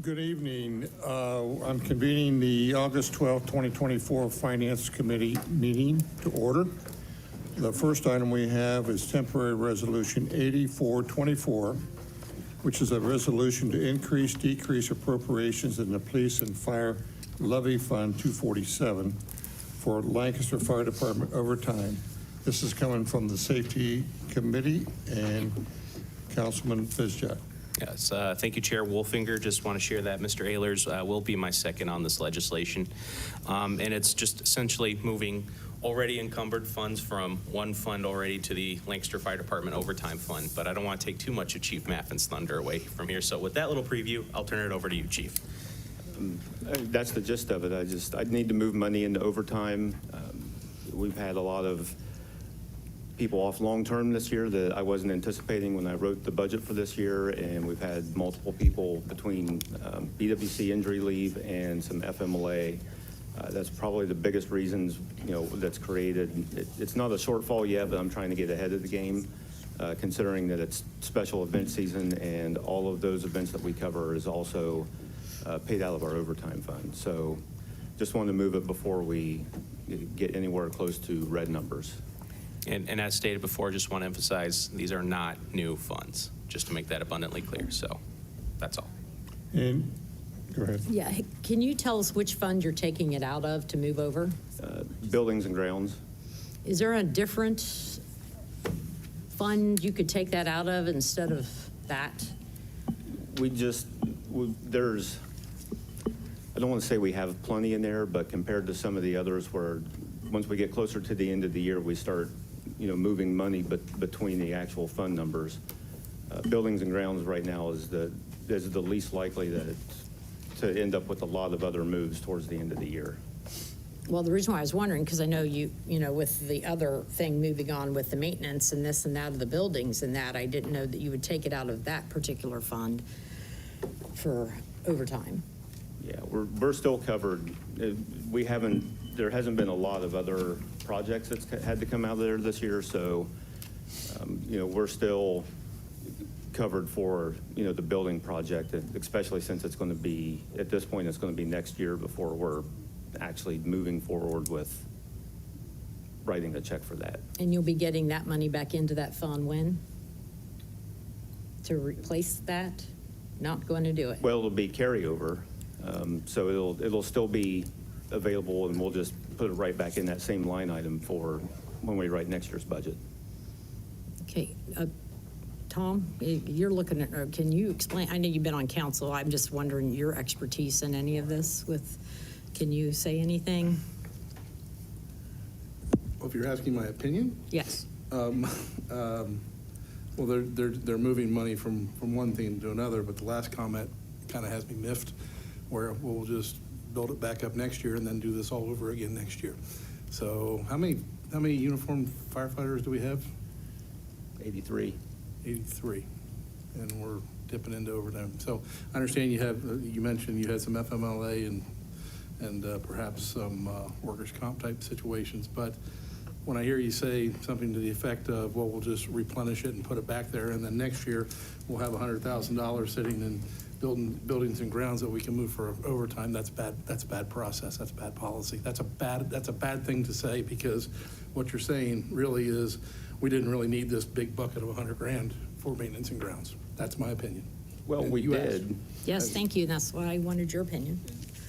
Good evening. I'm convening the August 12, 2024 Finance Committee meeting to order. The first item we have is temporary resolution 8424, which is a resolution to decrease appropriations in the Police and Fire Levy Fund 247 for Lancaster Fire Department overtime. This is coming from the Safety Committee and Councilman Bizjak. Yes, thank you, Chair Wolfinger. Just want to share that Mr. Ehlers will be my second on this legislation. And it's just essentially moving already encumbered funds from one fund already to the Lancaster Fire Department Overtime Fund. But I don't want to take too much of Chief Maffin's thunder away from here. So with that little preview, I'll turn it over to you, Chief. That's the gist of it. I need to move money into overtime. We've had a lot of people off long-term this year that I wasn't anticipating when I wrote the budget for this year, and we've had multiple people between BWC injury leave and some FMLA. That's probably the biggest reasons, that's created. It's not a shortfall yet, but I'm trying to get ahead of the game, considering that it's special event season, and all of those events that we cover is also paid out of our overtime fund. So just wanted to move it before we get anywhere close to red numbers. And as stated before, just want to emphasize these are not new funds, just to make that abundantly clear. So that's all. And go ahead. Yeah, can you tell us which fund you're taking it out of to move over? Buildings and grounds. Is there a different fund you could take that out of instead of that? There's, I don't want to say we have plenty in there, but compared to some of the others where once we get closer to the end of the year, we start moving money between the actual fund numbers. Buildings and grounds right now is the least likely to end up with a lot of other moves towards the end of the year. Well, the reason why I was wondering, because I know you with the other thing moving on with the maintenance and this and that of the buildings and that, I didn't know that you would take it out of that particular fund for overtime. Yeah, we're still covered. There hasn't been a lot of other projects that's had to come out of there this year, so we're still covered for the building project, especially since it's going to be, at this point, it's going to be next year before we're actually moving forward with writing a check for that. And you'll be getting that money back into that fund when? To replace that? Not going to do it? Well, it'll be carryover, so it'll still be available, and we'll just put it right back in that same line item for when we write next year's budget. Okay, Tom, you're looking at, can you explain, I know you've been on council, I'm just wondering your expertise in any of this can you say anything? Well, if you're asking my opinion? Yes. Well, they're moving money from one thing to another, but the last comment kind of has me miffed, where we'll just build it back up next year and then do this all over again next year. So how many uniformed firefighters do we have? 83. 83, and we're dipping into overtime. So I understand you mentioned you had some FMLA and perhaps some workers' comp type situations, but when I hear you say something to the effect of, well, we'll just replenish it and put it back there, and then next year we'll have $100,000 sitting in buildings and grounds that we can move for overtime, that's bad. That's a bad process. That's bad policy. That's a bad thing to say, because what you're saying really is we didn't really need this big bucket of $100,000 for maintenance and grounds. That's my opinion. Well, we did. Yes, thank you. That's why I wanted your opinion.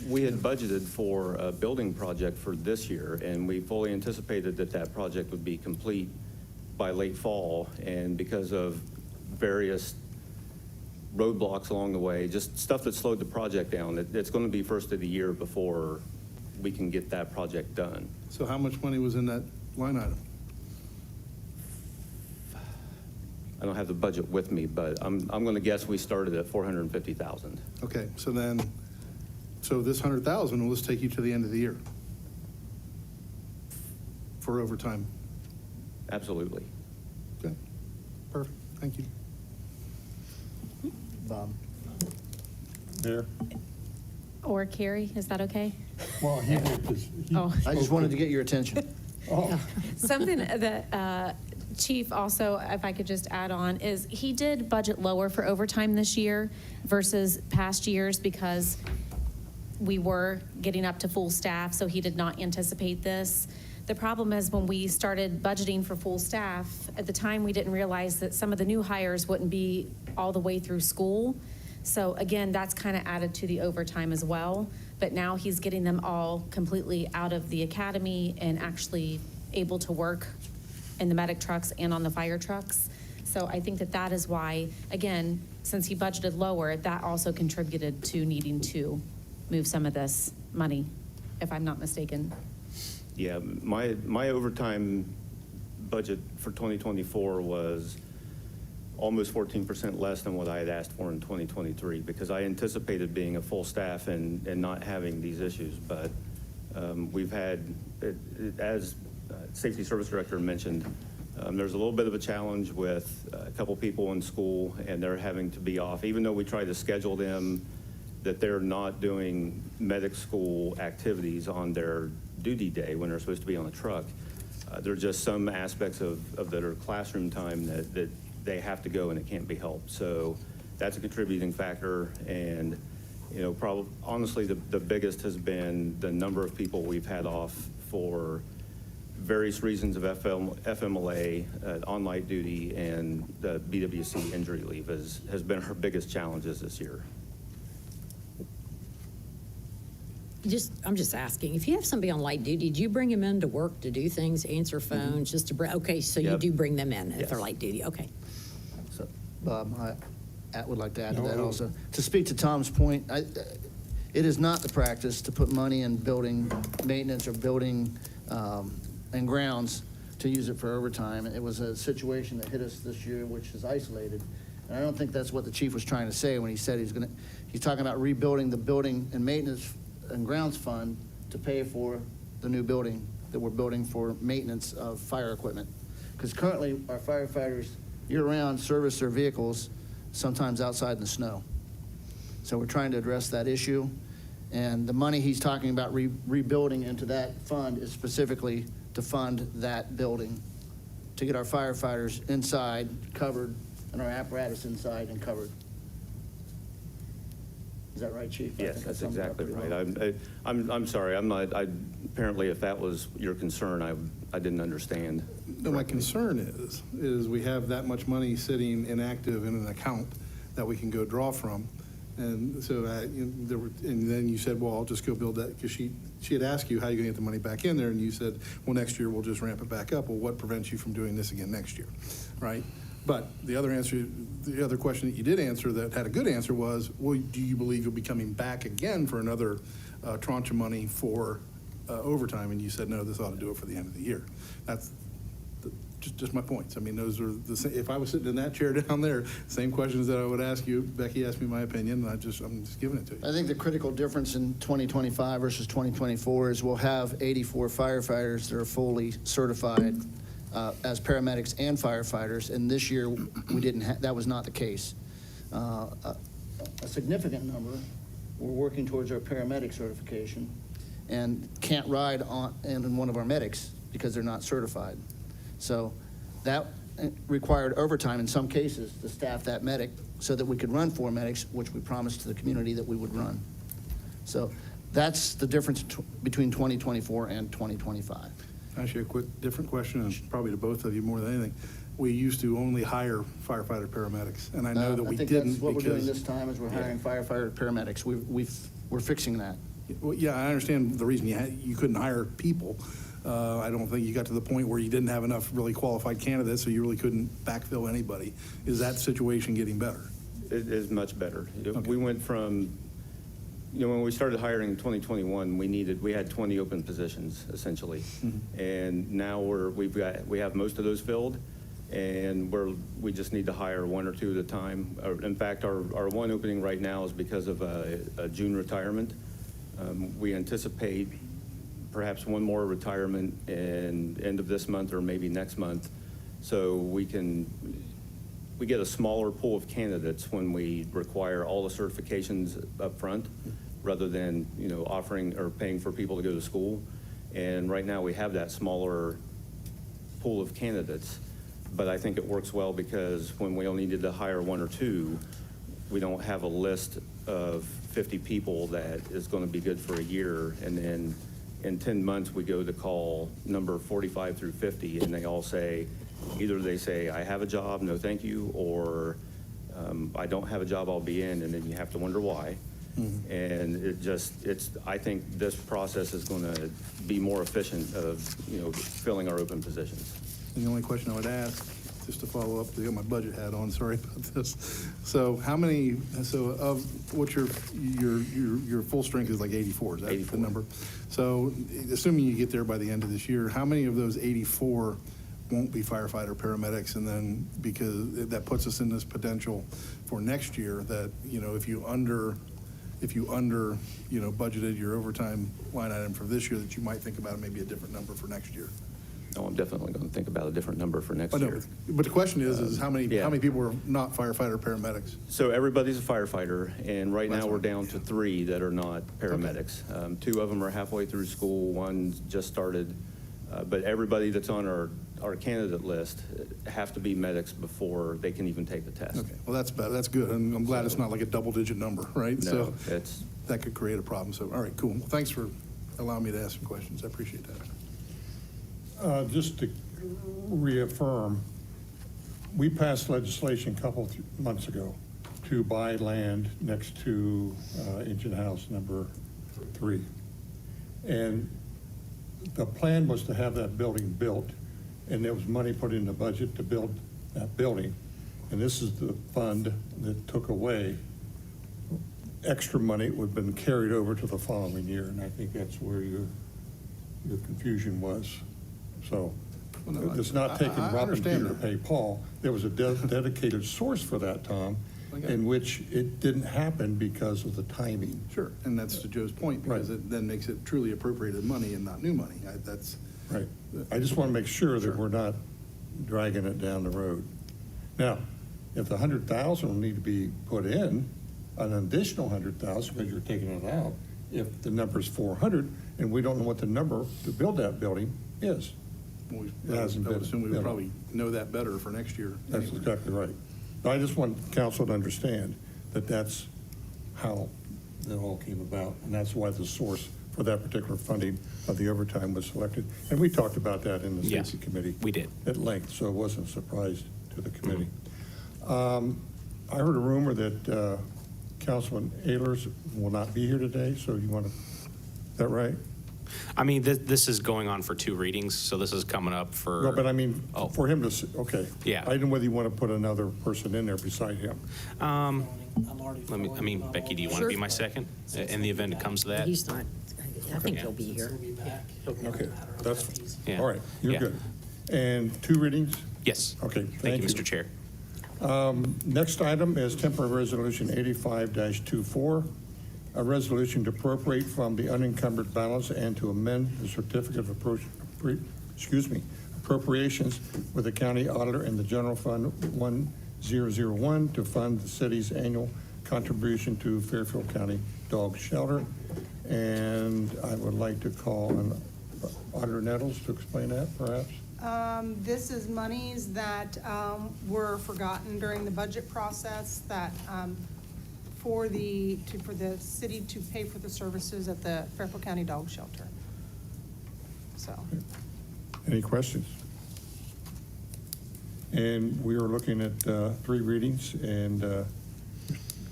We had budgeted for a building project for this year, and we fully anticipated that project would be complete by late fall, and because of various roadblocks along the way, just stuff that slowed the project down, it's going to be first of the year before we can get that project done. So how much money was in that line item? I don't have the budget with me, but I'm going to guess we started at $450,000. Okay, so this $100,000 will just take you to the end of the year for overtime. Absolutely. Okay, perfect. Thank you. Bob. There. Or Carrie, is that okay? Well, Oh. I just wanted to get your attention. Oh, Something that Chief, also, if I could just add on, is he did budget lower for overtime this year versus past years because we were getting up to full staff, so he did not anticipate this. The problem is when we started budgeting for full staff, at the time, we didn't realize that some of the new hires wouldn't be all the way through school. So again, that's kind of added to the overtime as well. But now he's getting them all completely out of the academy and actually able to work in the medic trucks and on the fire trucks. So I think that that is why, again, since he budgeted lower, that also contributed to needing to move some of this money, if I'm not mistaken. Yeah, my overtime budget for 2024 was almost 14% less than what I had asked for in 2023, because I anticipated being a full staff and not having these issues. But we've had, as Safety Service Director mentioned, there's a little bit of a challenge with a couple people in school, and they're having to be off, even though we try to schedule them, that they're not doing medic school activities on their duty day when they're supposed to be on a truck. There are just some aspects of their classroom time that they have to go and it can't be helped. So that's a contributing factor. And, you know, probably honestly, the biggest has been the number of people we've had off for various reasons of FMLA, on light duty, and the BWC injury leave has been our biggest challenges this year. I'm just asking, if you have somebody on light duty, do you bring them in to work, to do things, answer phones, just to bring, okay, so you Yep. do bring them in if Yes. they're light duty, okay. So, Bob, I would like to add to No, that no. also. To speak to Tom's point, it is not the practice to put money in building maintenance or building and grounds to use it for overtime. It was a situation that hit us this year, which is isolated. And I don't think that's what the chief was trying to say when he said he's talking about rebuilding the building and maintenance and grounds fund to pay for the new building that we're building for maintenance of fire equipment. Because currently, our firefighters year-round service their vehicles, sometimes outside in the snow. So we're trying to address that issue. And the money he's talking about rebuilding into that fund is specifically to fund that building, to get our firefighters inside covered and our apparatus inside and covered. Is that right, Chief? I Yes, think I that's summed it up exactly pretty right. well. I'm sorry, apparently if that was your concern, I didn't understand. No, my concern is we have that much money sitting inactive in an account that we can go draw from. And so, and then you said, well, I'll just go build that, because she had asked you, how are you gonna get the money back in there? And you said, well, next year we'll just ramp it back up. Well, what prevents you from doing this again next year, right? But the other question that you did answer that had a good answer was, well, do you believe you'll be coming back again for another tranche of money for overtime? And you said, no, this ought to do it for the end of the year. That's just my points. I mean, those are if I was sitting in that chair down there, same questions that I would ask you. Becky asked me my opinion, and I'm just giving it to you. I think the critical difference in 2025 versus 2024 is we'll have 84 firefighters that are fully certified as paramedics and firefighters, and this year we didn't have, that was not the case. A significant number, we're working towards our paramedic certification and can't ride in one of our medics because they're not certified. So that required overtime in some cases to staff that medic so that we could run 4 medics, which we promised to the community that we would run. So that's the difference between 2024 and 2025. Actually, a quick different question, and probably to both of you more than anything. We used to only hire firefighter paramedics, and I know that we I think didn't that's what we're doing because. this time is we're hiring firefighter paramedics. We're fixing that. Well, yeah, I understand the reason you couldn't hire people. I don't think you got to the point where you didn't have enough really qualified candidates, so you really couldn't backfill anybody. Is that situation getting better? It is much better. Okay. We We went from, when we started hiring in 2021, we had 20 open positions essentially. Mm-hmm. And now we have most of those filled, and we just need to hire 1 or 2 at a time. In fact, our one opening right now is because of a June retirement. We anticipate perhaps 1 more retirement in end of this month or maybe next month. So we get a smaller pool of candidates when we require all the certifications up front, rather than, offering or paying for people to go to school. And right now we have that smaller pool of candidates. But I think it works well because when we only need to hire one or two, we don't have a list of 50 people that is going to be good for a year. And then in 10 months, we go to call number 45 through 50, and they all say, either they say, I have a job, no thank you, or I don't have a job, I'll be in, and then you have to wonder why. And I think this process is going to be more efficient of, filling our open positions. And the only question I would ask, just to follow up, I got my budget hat on, sorry about this. So of what your full strength is like 84, is that 84. the number? So assuming you get there by the end of this year, how many of those 84 won't be firefighter paramedics? And then, because that puts us in this potential for next year that, if you under budgeted your overtime line item for this year, that you might think about maybe a different number for next year. No, I'm definitely going to think about a different number for next I know, year. but the question is how many yeah. people are not firefighter paramedics? So everybody's a firefighter, and right That's now we're fine. down to 3 that are not paramedics. 2 of them are halfway through school, 1 just started, but everybody that's on our candidate list have to be medics before they can even take the test. Okay, well, that's better, that's good, and I'm glad it's not like a double-digit number, right? No, So that could create a problem, so, all right, cool. Well, thanks for allowing me to ask some questions, I appreciate that. Just to reaffirm, we passed legislation a couple months ago to buy land next to Engine House number 3. And the plan was to have that building built, and there was money put in the budget to build that building. And this is the fund that took away extra money would have been carried over to the following year, and I think that's where your confusion was. So Well, no, it's not taking I Rob and understand Peter to that. pay Paul. There was a dedicated source for that, Tom, I got in it. which it didn't happen because of the timing. Sure, and that's to Joe's point, because Right. it then makes it truly appropriated money and not new money. That's, Right. I just want to make sure Sure. that we're not dragging it down the road. Now, if the 100,000 will need to be put in, an additional 100,000, because you're taking it out, if the number's 400, and we don't know what the number to build that building is. we, It hasn't I would been assume we would built. probably know that better for next year. That's anyway. exactly right. But I just want council to understand that that's how it all came about, and that's why the source for that particular funding of the overtime was selected. And we talked about that in the Yes, safety committee. we did. At length, so it wasn't a surprise to the committee. I heard a rumor that Councilman Ehlers will not be here today, so you want to, is that right? I mean, this is going on for 2 readings, so this is coming up for. No, but I mean, Oh. for him to, okay. Yeah. I didn't know whether you want to put another person in there beside him. Becky, do you want to be my second in the event it comes to that? He's not, I think he'll be here. Okay, that's, Yeah. all right, you're Yeah. good. And 2 readings? Yes. Okay, Thank you, Mr. Chair. Next item is temporary resolution 85-24, a resolution to appropriate from the unencumbered balance and to amend the certificate of appropriations with the county auditor and the general fund 1001 to fund the city's annual contribution to Fairfield County Dog Shelter. And I would like to call on Auditor Nettles to explain that, perhaps. This is monies that were forgotten during the budget process that for the city to pay for the services at the Fairfield County Dog Shelter. So, Any questions? And we are looking at 3 readings, and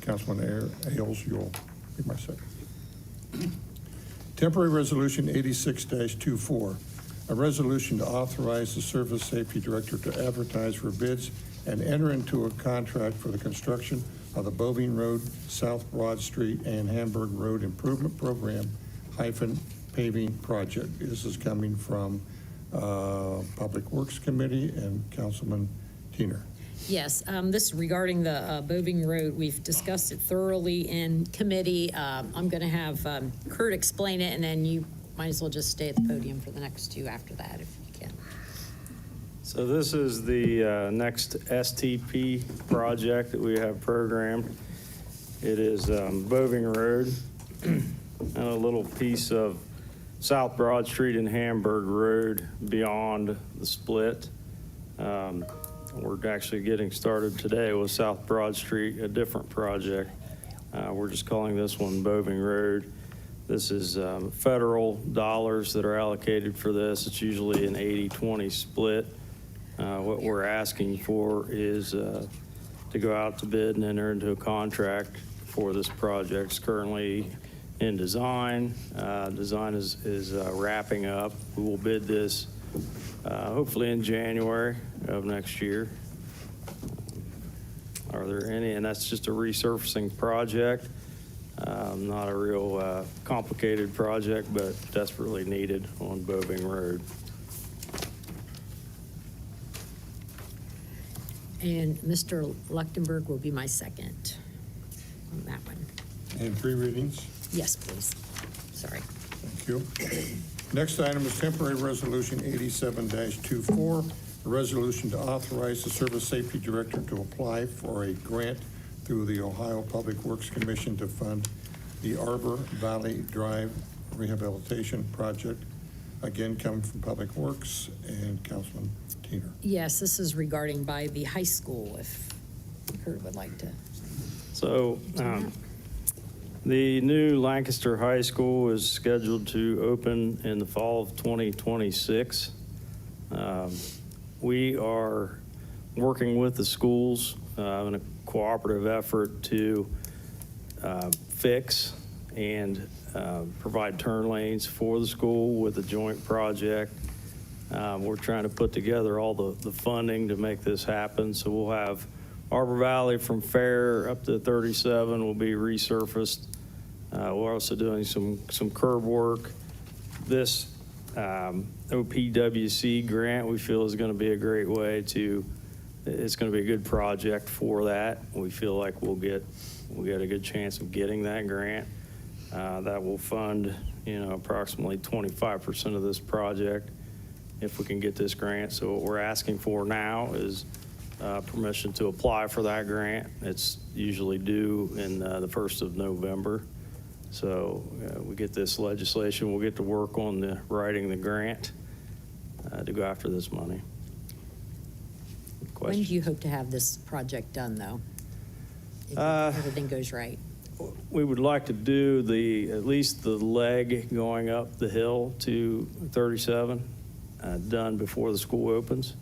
Councilman Ailes, you'll be my second. Temporary Resolution 86-24, a resolution to authorize the Service Safety Director to advertise for bids and enter into a contract for the construction of the Bovine Road, South Broad Street, and Hamburg Road Improvement Program -paving project. This is coming from Public Works Committee and Councilman Teener. Yes, this is regarding the Boving Road. We've discussed it thoroughly in committee. I'm going to have Kurt explain it, and then you might as well just stay at the podium for the next 2 after that, if you can. So this is the next STP project that we have programmed. It is Boving Road and a little piece of South Broad Street and Hamburg Road beyond the split. We're actually getting started today with South Broad Street, a different project. We're just calling this one Boving Road. This is federal dollars that are allocated for this. It's usually an 80-20 split. What we're asking for is to go out to bid and enter into a contract for this project. It's currently in design. Design is wrapping up. We will bid this hopefully in January of next year. Are there any? And that's just a resurfacing project. Not a real complicated project, but desperately needed on Boving Road. And Mr. Leuchtenberg will be my second on that one. And 3 readings. Yes, please. Sorry. Thank you. Next item is temporary resolution 87-24, a resolution to authorize the Service Safety Director to apply for a grant through the Ohio Public Works Commission to fund the Arbor Valley Drive Rehabilitation Project. Again, coming from Public Works and Councilman Teener. Yes, this is regarding by the high school, if Kurt would like to. So the new Lancaster High School is scheduled to open in the fall of 2026. We are working with the schools in a cooperative effort to fix and provide turn lanes for the school with a joint project. We're trying to put together all the funding to make this happen. So we'll have Arbor Valley from Fair up to 37 will be resurfaced. We're also doing some curb work. This OPWC grant we feel is going to be a great way to, it's going to be a good project for that. We feel like we'll get a good chance of getting that grant. That will fund, approximately 25% of this project if we can get this grant. So what we're asking for now is permission to apply for that grant. It's usually due in the 1st of November. So we get this legislation, we'll get to work on the writing the grant to go after this money. When do you hope to have this project done, though? If everything goes right. We would like to do at least the leg going up the hill to 37 done before the school opens.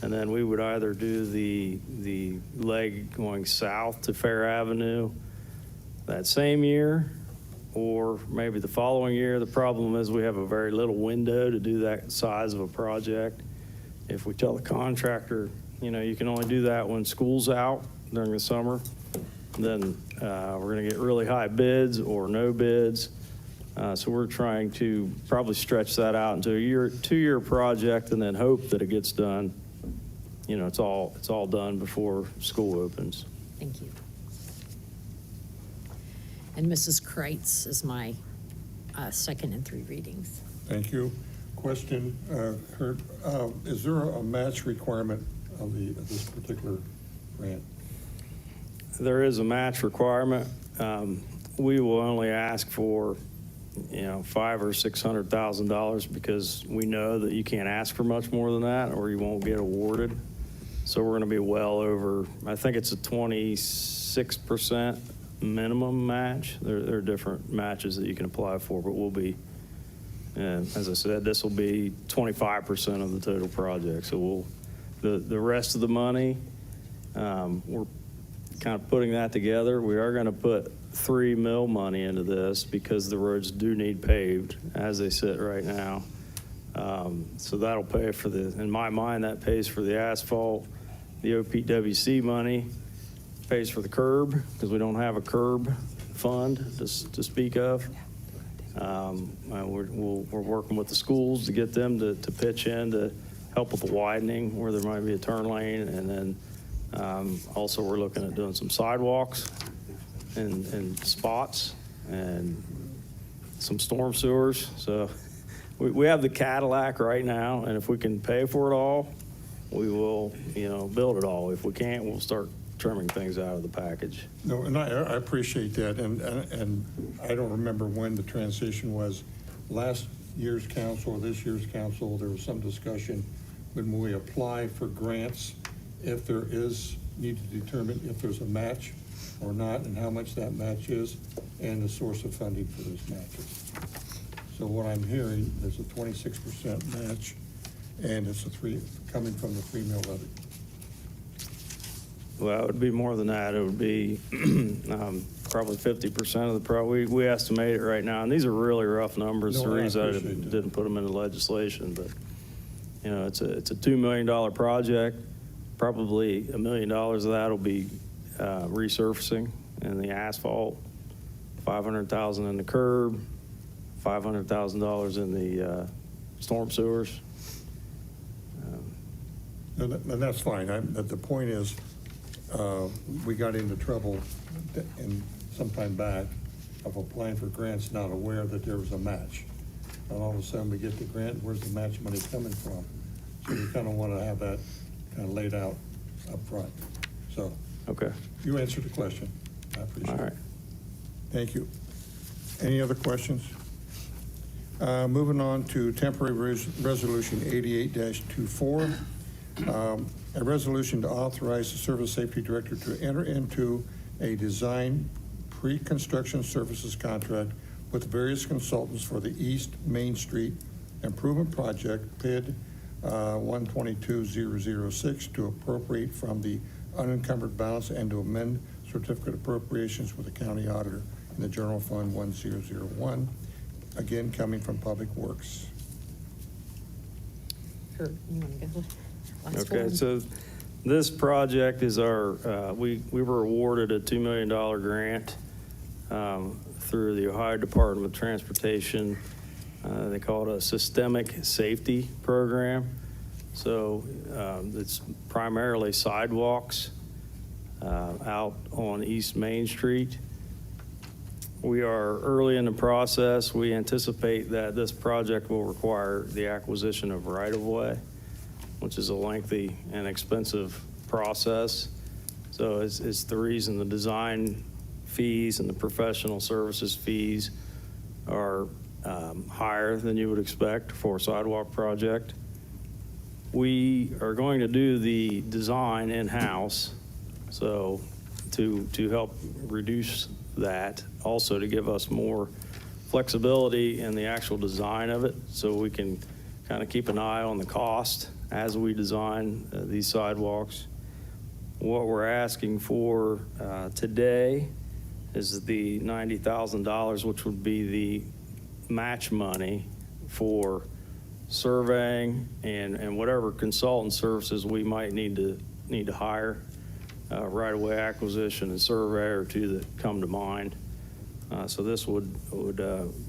And then we would either do the leg going south to Fair Avenue that same year, or maybe the following year. The problem is we have a very little window to do that size of a project. If we tell the contractor, you can only do that when school's out during the summer, then we're going to get really high bids or no bids. So we're trying to probably stretch that out into a 2-year project and then hope that it gets done. It's all done before school opens. Thank you. And Mrs. Kreitz is my second and 3 readings. Thank you. Question, Kurt, is there a match requirement of this particular grant? There is a match requirement. We will only ask for, $500,000 or $600,000 because we know that you can't ask for much more than that or you won't get awarded. So we're going to be well over, I think it's a 26% minimum match. There are different matches that you can apply for, but we'll be, as I said, this will be 25% of the total project. So the rest of the money, we're kind of putting that together. We are going to put $3 million money into this because the roads do need paved as they sit right now. So that'll pay for in my mind, that pays for the asphalt. The OPWC money pays for the curb because we don't have a curb fund to speak of. We're working with the schools to get them to pitch in to help with the widening where there might be a turn lane. And then also we're looking at doing some sidewalks and spots and some storm sewers. So we have the Cadillac right now, and if we can pay for it all, we will, build it all. If we can't, we'll start trimming things out of the package. No, and I appreciate that, and I don't remember when the transition was. Last year's council or this year's council, there was some discussion when we apply for grants if there is, need to determine if there's a match or not, and how much that match is, and the source of funding for those matches. So what I'm hearing, there's a 26% match, and it's coming from the 3 mil levy. Well, it would be more than that. It would be probably 50% of the we estimate it right now, and these are really rough numbers. No, The I reason I appreciate that. didn't put them in the legislation, but, you know, it's a $2 million project. Probably $1 million of that will be resurfacing and the asphalt, $500,000 in the curb, $500,000 in the storm sewers. And that's fine. The point is, we got into trouble some time back of applying for grants, not aware that there was a match. And all of a sudden, we get the grant, where's the match money coming from? So we kind of want to have that kind of laid out up front. So Okay, you answered the question. I appreciate it. all right. Thank you. Any other questions? Moving on to temporary resolution 88-24. A resolution to authorize the Service Safety Director to enter into a design pre-construction services contract with various consultants for the East Main Street Improvement Project, PID 122006, to appropriate from the unencumbered balance and to amend certificate appropriations with the county auditor in the General Fund 1001, again coming from Public Works. Kurt, you want to go? Last Okay, one. so this project is our, we were awarded a $2 million grant through the Ohio Department of Transportation. They call it a Systemic Safety Program. So it's primarily sidewalks out on East Main Street. We are early in the process. We anticipate that this project will require the acquisition of right-of-way, which is a lengthy and expensive process. So it's the reason the design fees and the professional services fees are higher than you would expect for a sidewalk project. We are going to do the design in-house, so to help reduce that, also to give us more flexibility in the actual design of it, so we can kind of keep an eye on the cost as we design these sidewalks. What we're asking for today is the $90,000, which would be the match money for surveying and whatever consultant services we might need to hire, right-of-way acquisition and surveyor or two that come to mind. So this would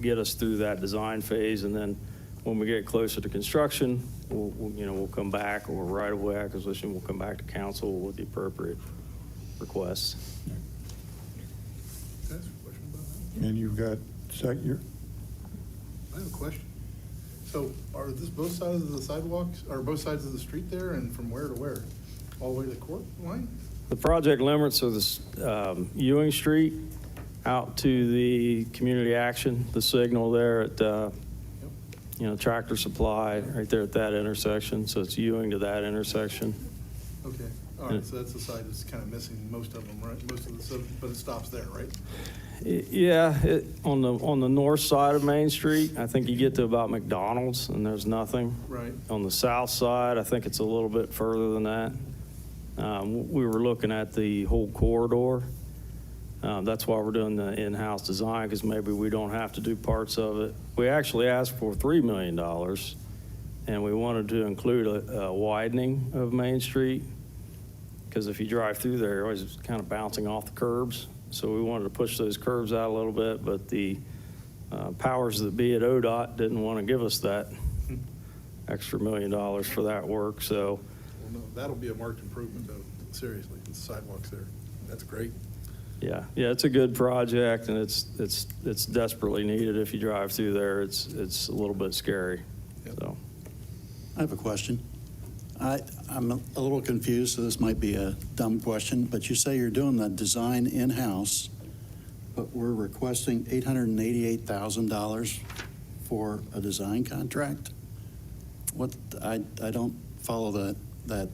get us through that design phase, and then when we get closer to construction, we'll come back, or right-of-way acquisition, we'll come back to council with the appropriate requests. Can I ask a question about that? And you've got, I have a question. So are this both sides of the sidewalks, or both sides of the street there, and from where to where? All the way to the court line? The project limits are this Ewing Street out to the community action, the signal there at, Tractor Supply, right there at that intersection. So it's Ewing to that intersection. Okay, all right, so that's the side that's kind of missing most of them, right? Most of the, but it stops there, right? Yeah, on the north side of Main Street, I think you get to about McDonald's and there's nothing. Right. On the south side, I think it's a little bit further than that. We were looking at the whole corridor. That's why we're doing the in-house design, because maybe we don't have to do parts of it. We actually asked for $3 million, and we wanted to include a widening of Main Street, because if you drive through there, you're always kind of bouncing off the curbs. So we wanted to push those curbs out a little bit, but the powers that be at ODOT didn't want to give us that extra $1 million for that work, so. Well, no, that'll be a marked improvement, though, seriously, the sidewalks there. That's great. Yeah, it's a good project, and it's desperately needed. If you drive through there, it's a little bit scary, Yep. so. I have a question. I'm a little confused, so this might be a dumb question, but you say you're doing the design in-house, but we're requesting $888,000 for a design contract? What, I don't follow that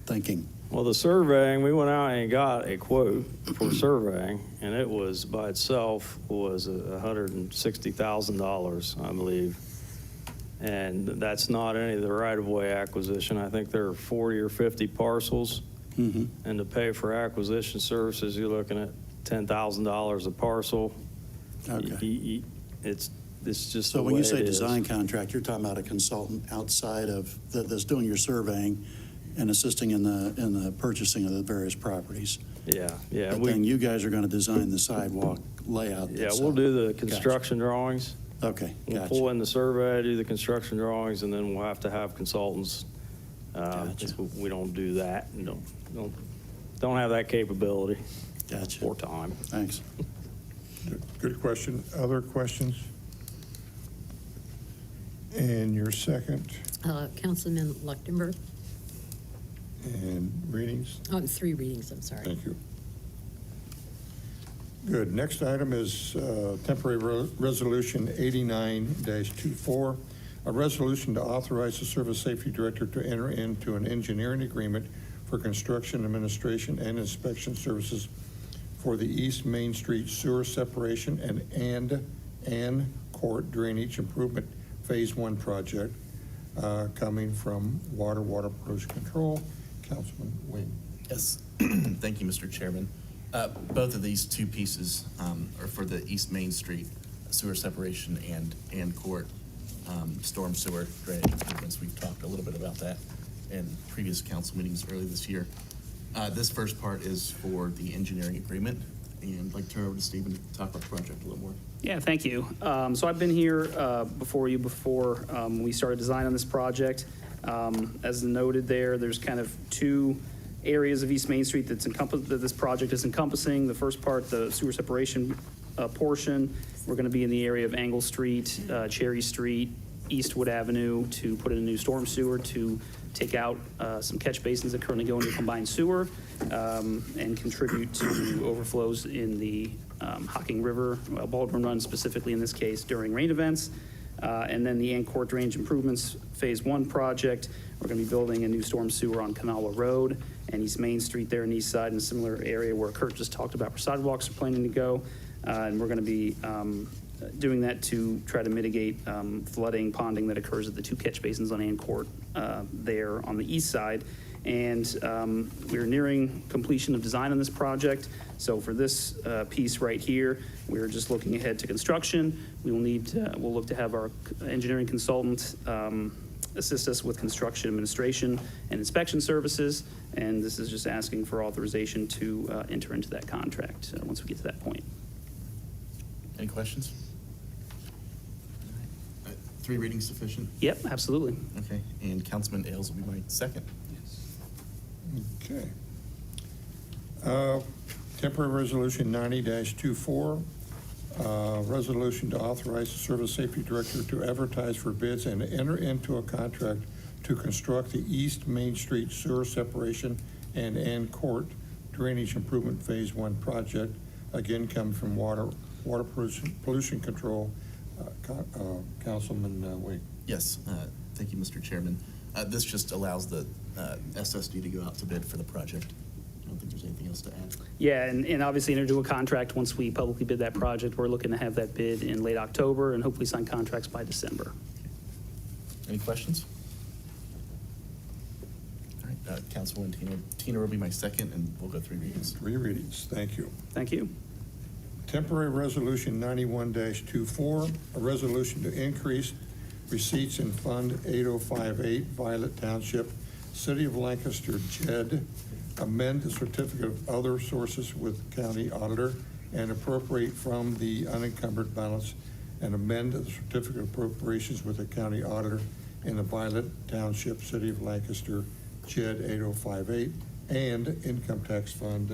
thinking? Well, the surveying, we went out and got a quote for surveying, and it was, by itself, was $160,000, I believe. And that's not any of the right-of-way acquisition. I think there are 40 or 50 parcels. Mhm. And to pay for acquisition services, you're looking at $10,000 a parcel. Okay. It's just So the when way you say it is. design contract, you're talking about a consultant outside of, that's doing your surveying and assisting in the purchasing of the various properties. Yeah, yeah. But then you guys are going to design the sidewalk layout. Yeah, itself. we'll do the Gotcha. construction drawings. Okay, We'll gotcha. pull in the survey, do the construction drawings, and then we'll have to have consultants. Gotcha. We don't do that, and don't have that capability Gotcha. or time. Thanks. Good question. Other questions? And your second, Councilman Leuchtenberg, and readings? 3 readings, I'm sorry. Thank you. Good. Next item is temporary resolution 89-24, a resolution to authorize the Service Safety Director to enter into an engineering agreement for construction, administration, and inspection services for the East Main Street sewer separation and court drainage improvement Phase 1 project coming from Water Pollution Control. Councilman Wing. Yes, thank you, Mr. Chairman. Both of these two pieces are for the East Main Street sewer separation and court storm sewer drainage improvements. We've talked a little bit about that in previous council meetings early this year. This first part is for the engineering agreement, and I'd like to turn over to Stephen to talk about the project a little more. Yeah, thank you. So I've been here before we started design on this project. As noted there's kind of 2 areas of East Main Street that this project is encompassing. The first part, the sewer separation portion, we're going to be in the area of Angle Street, Cherry Street, Eastwood Avenue to put in a new storm sewer to take out some catch basins that currently go into combined sewer and contribute to overflows in the Hocking River, Baldwin Run specifically in this case, during rain events. And then the Ancourt Drainage Improvements Phase 1 project, we're going to be building a new storm sewer on Kanawha Road and East Main Street there in the east side in a similar area where Kurt just talked about where sidewalks are planning to go. And we're going to be doing that to try to mitigate flooding, ponding that occurs at the 2 catch basins on Ancourt there on the east side. And we're nearing completion of design on this project. So for this piece right here, we're just looking ahead to construction. We'll look to have our engineering consultant assist us with construction administration and inspection services. And this is just asking for authorization to enter into that contract once we get to that point. Any questions? 3 readings sufficient? Yep, absolutely. Okay, and Councilman Ailes will be my second. Okay. Temporary resolution 90-24, resolution to authorize the Service Safety Director to advertise for bids and enter into a contract to construct the East Main Street sewer separation and court drainage improvement Phase 1 project, again coming from Water Pollution Control. Councilman Wade. Yes, thank you, Mr. Chairman. This just allows the SSD to go out to bid for the project. I don't think there's anything else to add. Yeah, and obviously enter into a contract once we publicly bid that project. We're looking to have that bid in late October and hopefully sign contracts by December. Any questions? All right, Councilwoman Tina will be my second, and we'll go 3 readings. 3 readings. Thank you. Thank you. Temporary resolution 91-24, a resolution to increase receipts in Fund 8058, Violet Township, City of Lancaster, JED, amend the certificate of other sources with county auditor, and appropriate from the unencumbered balance, and amend the certificate of appropriations with the county auditor in the Violet Township, City of Lancaster, JED 8058, and Income Tax Fund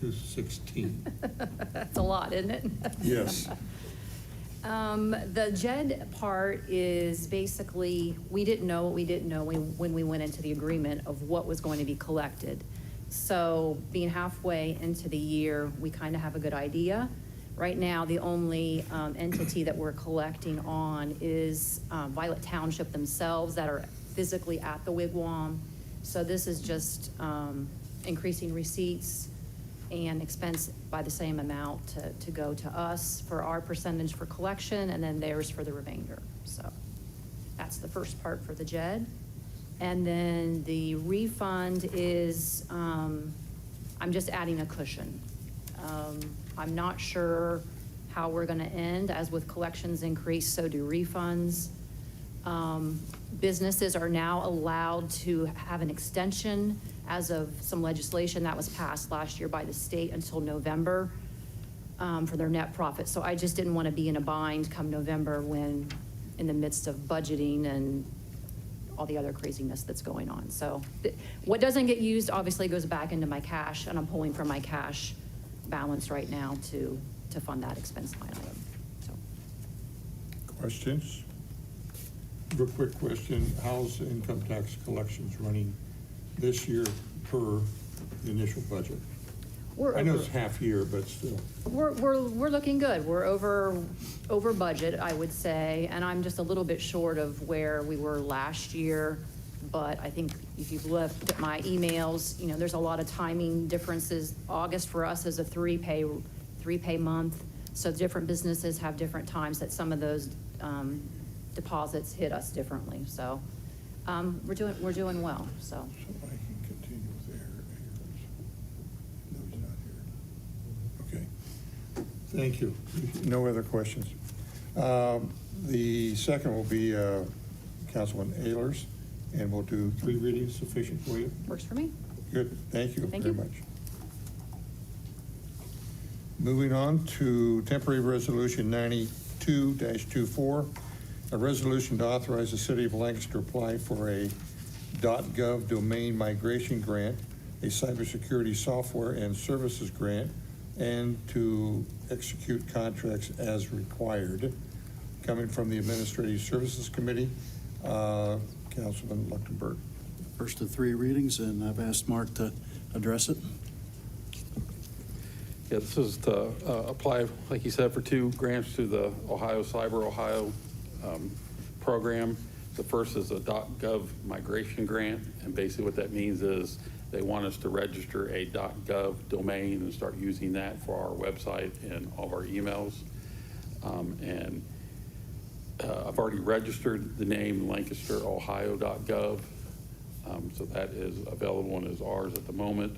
216. That's a lot, isn't it? Yes. The JED part is basically, we didn't know what we didn't know when we went into the agreement of what was going to be collected. So being halfway into the year, we kind of have a good idea. Right now, the only entity that we're collecting on is Violet Township themselves that are physically at the wigwam. So this is just increasing receipts and expense by the same amount to go to us for our percentage for collection, and then theirs for the remainder. So that's the first part for the JED. And then the refund is, I'm just adding a cushion. I'm not sure how we're gonna end. As with collections increase, so do refunds. Businesses are now allowed to have an extension as of some legislation that was passed last year by the state until November for their net profit. So I just didn't want to be in a bind come November when in the midst of budgeting and all the other craziness that's going on. So what doesn't get used obviously goes back into my cash, and I'm pulling from my cash balance right now to fund that expense line item. So. Questions? Real quick question, how's income tax collections running this year per the initial budget? I know it's half year, but still. We're looking good. We're over budget, I would say, and I'm just a little bit short of where we were last year. But I think if you've looked at my emails, you know, there's a lot of timing differences. August for us is a three pay month, so different businesses have different times that some of those deposits hit us differently. So we're doing well. So. So I can continue with Ayers. No, he's not here. Okay. Thank you. No other questions. The second will be Councilman Ayers, and we'll do 3 readings. Sufficient for you? Works for me. Good. Thank you Thank very you. much. Moving on to temporary resolution 92-24, a resolution to authorize the city of Lancaster to apply for a .gov domain migration grant, a cybersecurity software and services grant, and to execute contracts as required. Coming from the Administrative Services Committee, Councilman Luchtenberg. First of 3 readings, and I've asked Mark to address it. Yeah, this is to apply, like you said, for 2 grants to the Ohio Cyber Ohio program. The first is a .gov migration grant, and basically what that means is they want us to register a .gov domain and start using that for our website and all of our emails. I've already registered the name LancasterOhio.gov, so that is available and is ours at the moment.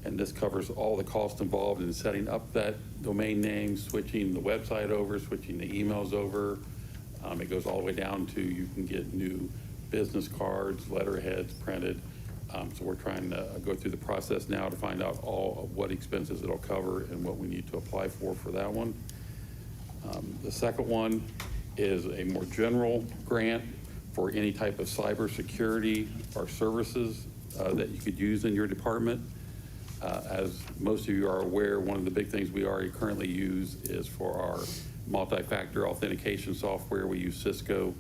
And this covers all the costs involved in setting up that domain name, switching the website over, switching the emails over. It goes all the way down to you can get new business cards, letterheads printed. So we're trying to go through the process now to find out all of what expenses it'll cover and what we need to apply for that one. The second one is a more general grant for any type of cybersecurity or services that you could use in your department. As most of you are aware, one of the big things we already currently use is for our multi-factor authentication software. We use Cisco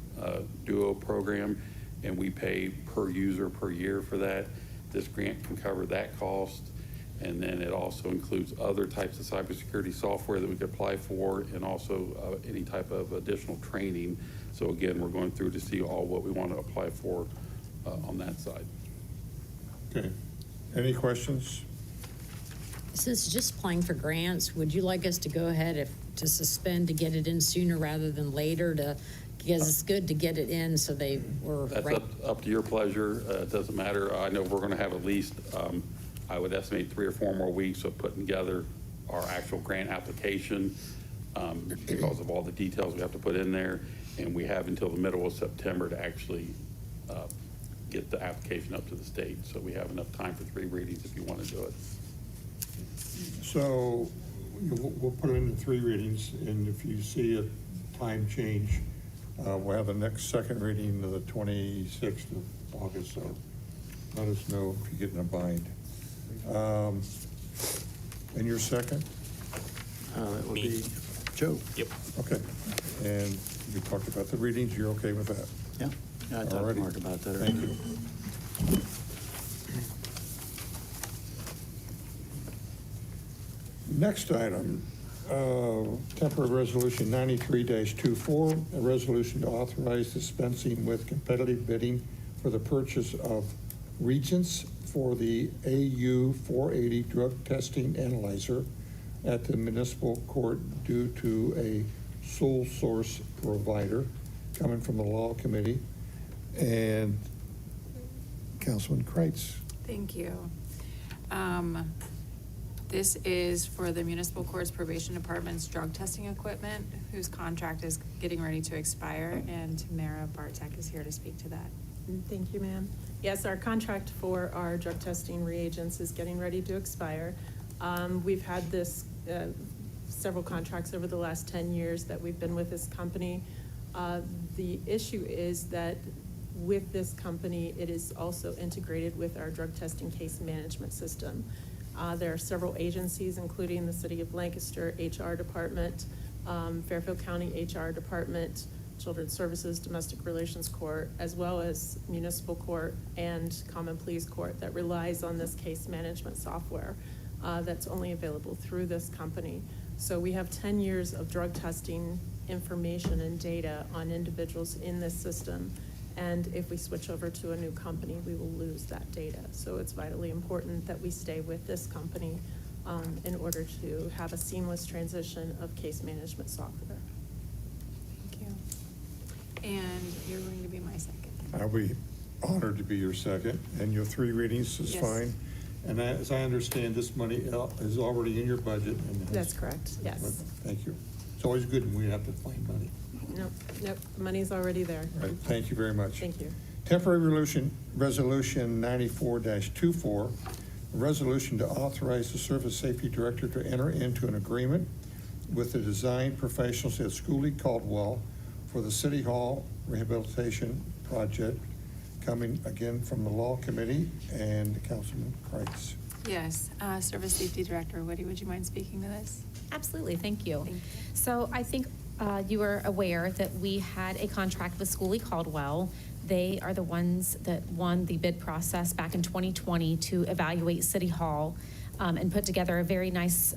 Duo program, and we pay per user per year for that. This grant can cover that cost, and then it also includes other types of cybersecurity software that we could apply for, and also any type of additional training. So again, we're going through to see all what we want to apply for on that side. Okay. Any questions? Since it's just applying for grants, would you like us to go ahead to suspend to get it in sooner rather than later because it's good to get it in so they were That's right? up to your pleasure. It doesn't matter. I know we're going to have at least, I would estimate 3 or 4 more weeks of putting together our actual grant application because of all the details we have to put in there. And we have until the middle of September to actually get the application up to the state. So we have enough time for 3 readings if you want to do it. So we'll put it into 3 readings, and if you see a time change, we'll have the next second reading of the 26th of August, so let us know if you get in a bind. And your second? That would Me. be Joe. Yep. Okay. And we talked about the readings, you're okay with that? Yeah, I talked to Alrighty. Mark about that. Thank you. Next item, temporary resolution 93-24, a resolution to authorize dispensing with competitive bidding for the purchase of Regents for the AU 480 drug testing analyzer at the municipal court due to a sole source provider coming from the law committee. And Councilman Kreitz. Thank you. This is for the municipal court's probation department's drug testing equipment, whose contract is getting ready to expire, and Tamara Bartek is here to speak to that. Thank you, ma'am. Yes, our contract for our drug testing reagents is getting ready to expire. We've had this, several contracts over the last 10 years that we've been with this company. The issue is that with this company, it is also integrated with our drug testing case management system. There are several agencies, including the City of Lancaster HR Department, Fairfield County HR Department, Children's Services, Domestic Relations Court, as well as Municipal Court and Common Pleas Court that relies on this case management software that's only available through this company. So we have 10 years of drug testing information and data on individuals in this system. And if we switch over to a new company, we will lose that data. So it's vitally important that we stay with this company in order to have a seamless transition of case management software. Thank you. And you're going to be my second. I'll be honored to be your second, and your 3 readings is Yes. fine. And as I understand, this money is already in your budget. And has- That's correct, yes. Thank you. It's always good when we have to find money. Nope, the money's already there. All right, thank you very much. Thank you. Temporary resolution 94-24, a resolution to authorize the Service Safety Director to enter into an agreement with the design professionals at Schooley Caldwell for the City Hall Rehabilitation Project, coming again from the Law Committee and Councilman Kreitz. Yes, Service Safety Director Woody, would you mind speaking to this? Absolutely, thank you. Thank you. So I think you were aware that we had a contract with Schooley Caldwell. They are the ones that won the bid process back in 2020 to evaluate City Hall and put together a very nice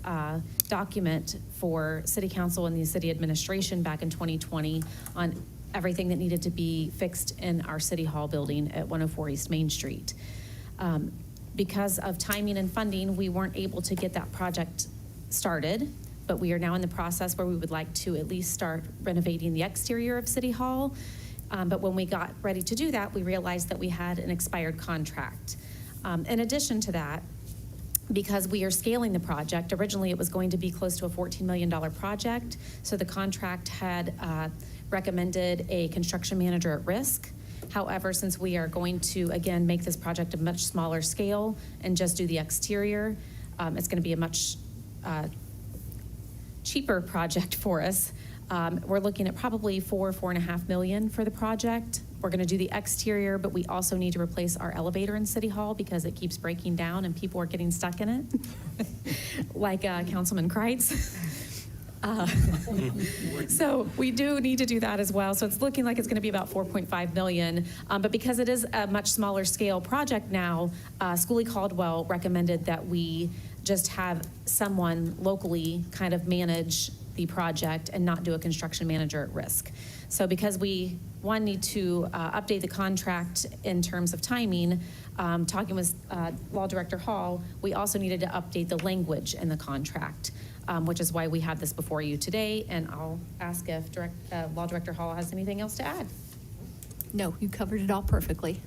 document for City Council and the City Administration back in 2020 on everything that needed to be fixed in our City Hall building at 104 East Main Street. Because of timing and funding, we weren't able to get that project started, but we are now in the process where we would like to at least start renovating the exterior of City Hall. But when we got ready to do that, we realized that we had an expired contract. In addition to that, because we are scaling the project, originally it was going to be close to a $14 million project, so the contract had recommended a construction manager at risk. However, since we are going to, again, make this project a much smaller scale and just do the exterior, it's going to be a much cheaper project for us. We're looking at probably $4.5 million for the project. We're going to do the exterior, but we also need to replace our elevator in City Hall because it keeps breaking down and people are getting stuck in it, like Councilman Kreitz. So we do need to do that as well. So it's looking like it's going to be about $4.5 million. But because it is a much smaller scale project now, Schooley Caldwell recommended that we just have someone locally kind of manage the project and not do a construction manager at risk. So because we, one, need to update the contract in terms of timing, talking with Law Director Hall, we also needed to update the language in the contract, which is why we have this before you today. And I'll ask if Law Director Hall has anything else to add. No, you covered it all perfectly.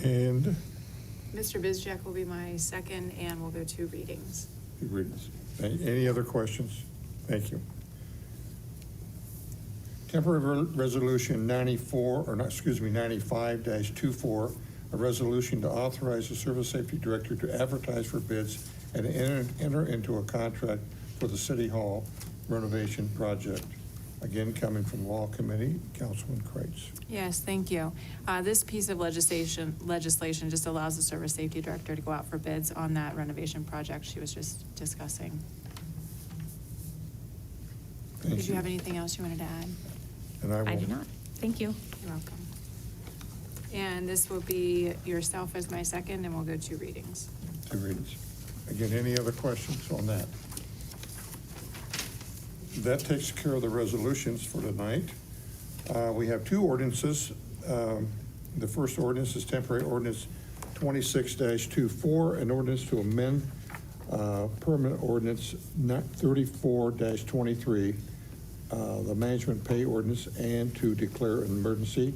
And Mr. Bizjack will be my second, and we'll go 2 readings. any other questions? Thank you. Temporary resolution 95-24, a resolution to authorize the Service Safety Director to advertise for bids and enter into a contract for the City Hall renovation project. Again, coming from Law Committee, Councilman Kreitz. Yes, thank you. This piece of legislation just allows the Service Safety Director to go out for bids on that renovation project she was just discussing. Thank Did you have anything else you wanted to add? And I do not. Thank you. You're welcome. And this will be yourself as my second, and we'll go 2 readings. 2 readings. Again, any other questions on that? That takes care of the resolutions for tonight. We have two ordinances. The first ordinance is temporary ordinance 26-24, an ordinance to amend permanent ordinance 34-23, the management pay ordinance, and to declare an emergency,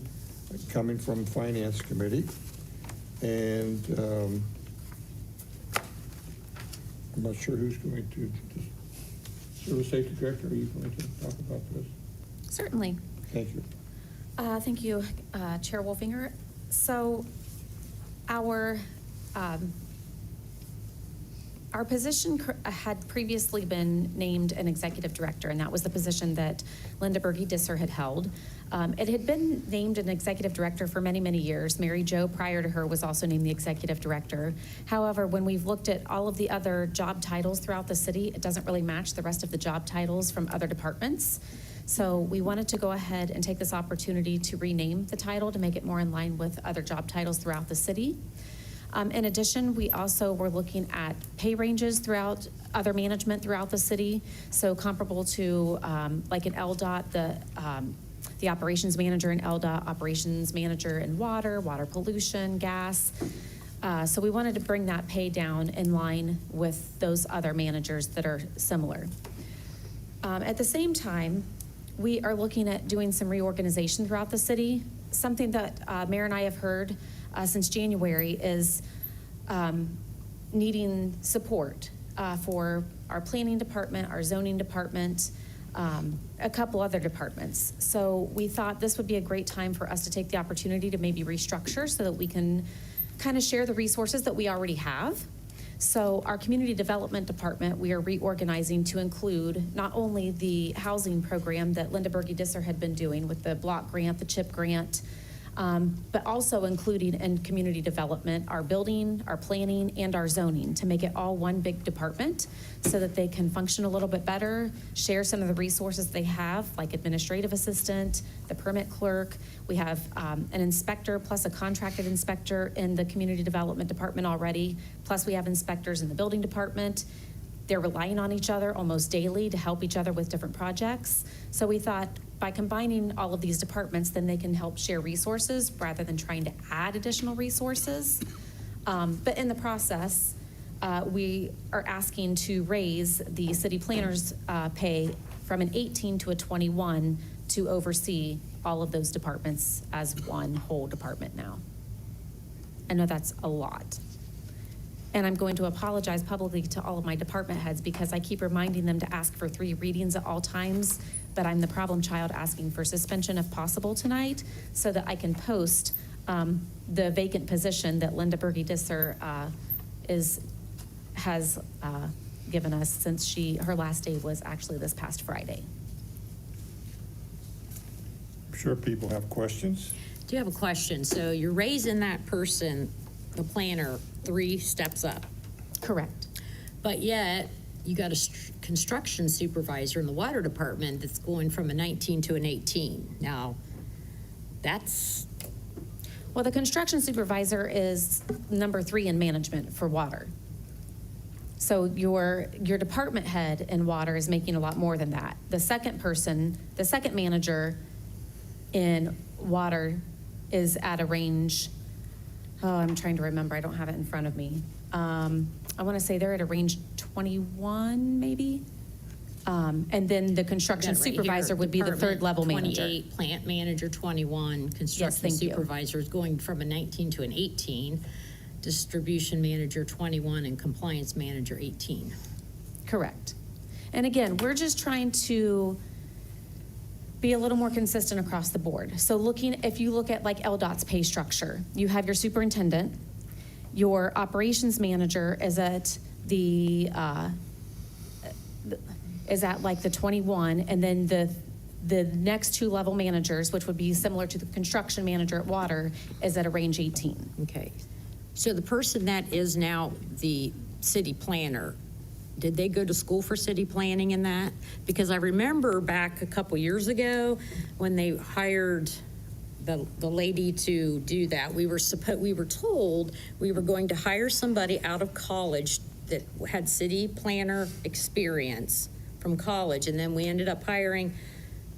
coming from Finance Committee. And I'm not sure who's going to, Service Safety Director, are you going to talk about this? Certainly. Thank you. Thank you, Chair Wolfinger. So our position had previously been named an executive director, and that was the position that Linda Berge-Disser had held. It had been named an executive director for many, many years. Mary Jo, prior to her, was also named the executive director. However, when we've looked at all of the other job titles throughout the city, it doesn't really match the rest of the job titles from other departments. So we wanted to go ahead and take this opportunity to rename the title to make it more in line with other job titles throughout the city. In addition, we also were looking at pay ranges throughout other management throughout the city. So comparable to like an LDOT, the operations manager in LDOT, operations manager in water pollution, gas. So we wanted to bring that pay down in line with those other managers that are similar. At the same time, we are looking at doing some reorganization throughout the city. Something that Mayor and I have heard since January is needing support for our planning department, our zoning department, a couple other departments. So we thought this would be a great time for us to take the opportunity to maybe restructure so that we can kind of share the resources that we already have. So our community development department, we are reorganizing to include not only the housing program that Linda Berge-Disser had been doing with the block grant, the CHIP grant, but also including in community development, our building, our planning, and our zoning, to make it all one big department so that they can function a little bit better, share some of the resources they have, like administrative assistant, the permit clerk. We have an inspector plus a contracted inspector in the community development department already, plus we have inspectors in the building department. They're relying on each other almost daily to help each other with different projects. So we thought by combining all of these departments, then they can help share resources rather than trying to add additional resources. But in the process, we are asking to raise the city planner's pay from an 18 to a 21 to oversee all of those departments as one whole department now. I know that's a lot. And I'm going to apologize publicly to all of my department heads because I keep reminding them to ask for 3 readings at all times, but I'm the problem child asking for suspension if possible tonight so that I can post the vacant position that Linda Berge-Disser has given us since her last day was actually this past Friday. I'm sure people have questions. Do you have a question? So you're raising that person, the planner, 3 steps up. Correct. But yet, you got a construction supervisor in the water department that's going from a 19 to an 18. Now, that's... Well, the construction supervisor is number 3 in management for water. So your department head in water is making a lot more than that. The second manager in water is at a range, I'm trying to remember, I don't have it in front of me. I want to say they're at a range 21, maybe. And then the construction supervisor would be the 3rd level manager. 28, plant manager 21, construction supervisor is going from a 19 to an 18, distribution manager 21, and compliance manager 18. Correct. And again, we're just trying to be a little more consistent across the board. So if you look at like LDOT's pay structure, you have your superintendent, your operations manager is at like the 21, and then the next 2 level managers, which would be similar to the construction manager at water, is at a range 18. Okay. So the person that is now the city planner, did they go to school for city planning in that? Because I remember back a couple years ago when they hired the lady to do that, we were told we were going to hire somebody out of college that had city planner experience from college, and then we ended up hiring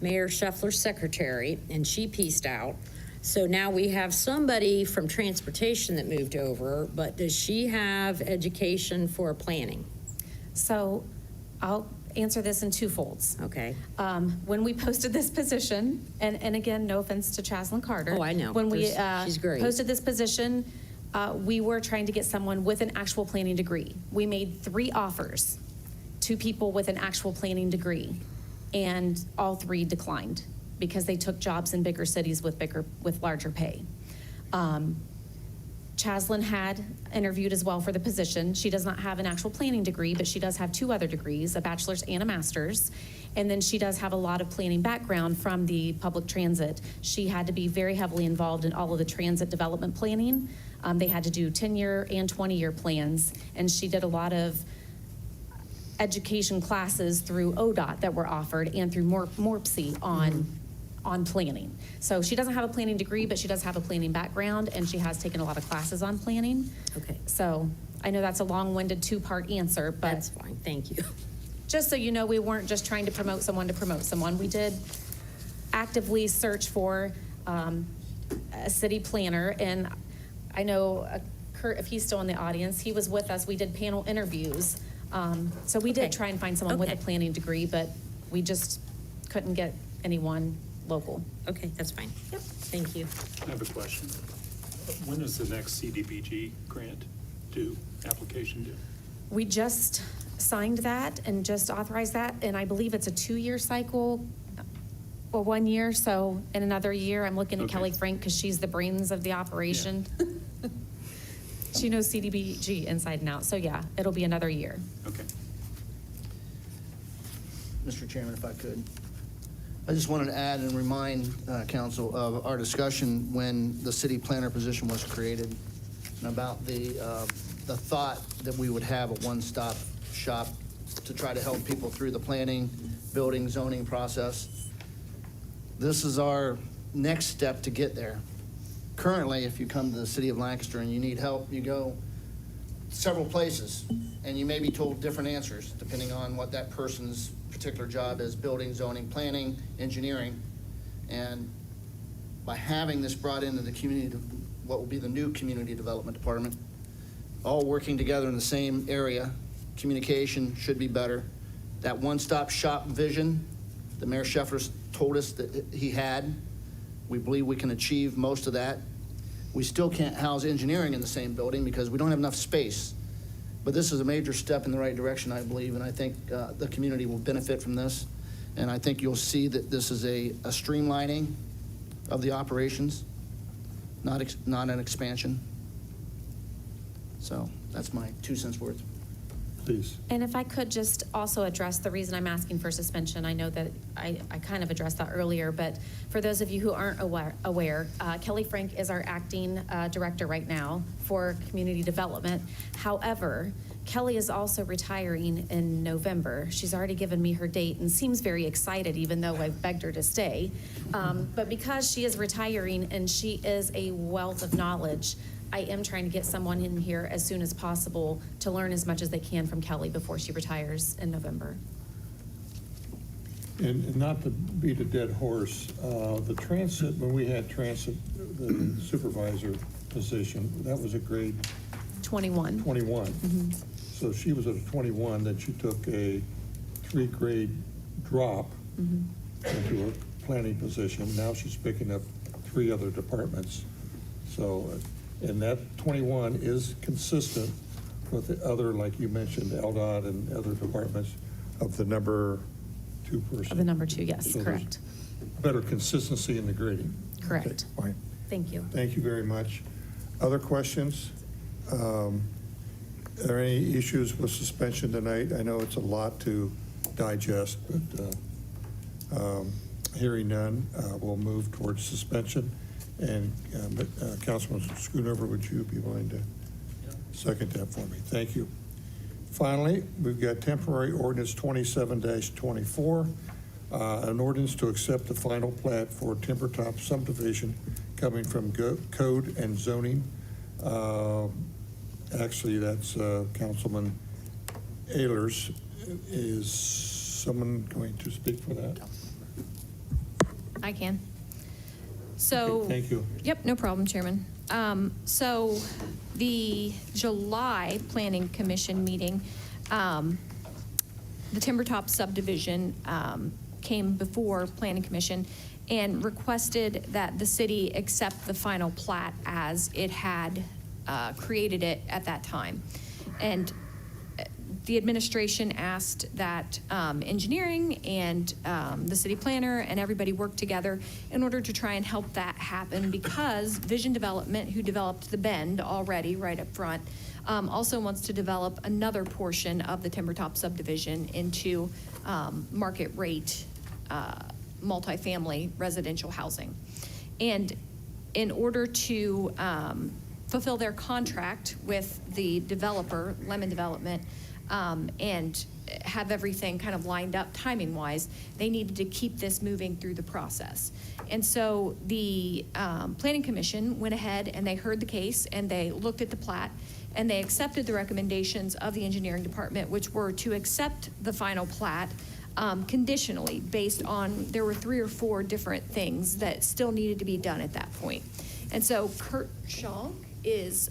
Mayor Scheffler's secretary, and she pieced out. So now we have somebody from transportation that moved over, but does she have education for planning? So I'll answer this in two folds. Okay. When we posted this position, and again, no offense to Chaslyn Carter. Oh, I know. When we She's great. posted this position, we were trying to get someone with an actual planning degree. We made 3 offers to people with an actual planning degree, and all 3 declined because they took jobs in bigger cities with larger pay. Chaslyn had interviewed as well for the position. She does not have an actual planning degree, but she does have 2 other degrees, a bachelor's and a master's. And then she does have a lot of planning background from the public transit. She had to be very heavily involved in all of the transit development planning. They had to do 10-year and 20-year plans, and she did a lot of education classes through ODOT that were offered and through MORPC on planning. So she doesn't have a planning degree, but she does have a planning background, and she has taken a lot of classes on planning. Okay. So I know that's a long-winded 2-part answer, but That's fine, thank you. just so you know, we weren't just trying to promote someone to promote someone. We did actively search for a city planner, and I know Kurt, if he's still in the audience, he was with us. We did panel interviews. So we did Okay. try and find someone with a Okay. planning degree, but we just couldn't get anyone local. Okay, that's fine. Yep. Thank you. I have a question. When is the next CDBG grant due, application due? We just signed that and just authorized that, and I believe it's a 2-year cycle or 1 year, so in another year, I'm looking at Okay. Kelly Frank because she's the brains of the operation. She knows CDBG inside and out, so yeah, it'll be another year. Okay. Mr. Chairman, if I could. I just wanted to add and remind council of our discussion when the city planner position was created and about the thought that we would have a one-stop shop to try to help people through the planning, building, zoning process. This is our next step to get there. Currently, if you come to the city of Lancaster and you need help, you go several places, and you may be told different answers depending on what that person's particular job is: building, zoning, planning, engineering. And by having this brought into the community, what will be the new community development department, all working together in the same area, communication should be better. That one-stop shop vision that Mayor Scheffler told us that he had, we believe we can achieve most of that. We still can't house engineering in the same building because we don't have enough space. But this is a major step in the right direction, I believe, and I think the community will benefit from this. And I think you'll see that this is a streamlining of the operations, not an expansion. So that's my 2 cents worth. Please. And if I could just also address the reason I'm asking for suspension, I know that I kind of addressed that earlier, but for those of you who aren't aware, Kelly Frank is our acting director right now for community development. However, Kelly is also retiring in November. She's already given me her date and seems very excited, even though I've begged her to stay. But because she is retiring and she is a wealth of knowledge, I am trying to get someone in here as soon as possible to learn as much as they can from Kelly before she retires in November. And not to beat a dead horse, the transit, when we had transit, the supervisor position, that was a grade 21. 21. So she was at a 21, then she took a 3-grade drop into a planning position. Now she's picking up 3 other departments. So, and that 21 is consistent with the other, like you mentioned, LDOT and other departments of the number 2 person. Of the number 2, yes, So there's correct. better consistency in the grading. Correct. Okay, fine. Thank you. Thank you very much. Other questions? Are there any issues with suspension tonight? I know it's a lot to digest, but hearing none, we'll move towards suspension. And Councilman Schoonover, would you be willing to second that for me? Thank you. Finally, we've got temporary ordinance 27-24, an ordinance to accept the final plat for Timber Top subdivision coming from Code and Zoning. Actually, that's Councilman Ehlers. Is someone going to speak for that? I can. So. Okay, thank you. Yep, no problem, Chairman. So the July Planning Commission meeting, the Timbertop subdivision came before Planning Commission and requested that the city accept the final plat as it had created it at that time. And the administration asked that engineering and the city planner and everybody work together in order to try and help that happen, because Vision Development, who developed the bend already right up front, also wants to develop another portion of the Timbertop subdivision into market rate multifamily residential housing. And in order to fulfill their contract with the developer, Lemon Development, and have everything kind of lined up timing-wise, they needed to keep this moving through the process. And so the Planning Commission went ahead and they heard the case and they looked at the plat and they accepted the recommendations of the engineering department, which were to accept the final plat conditionally based on, there were 3 or 4 different things that still needed to be done at that point. And so Kurt Schonk is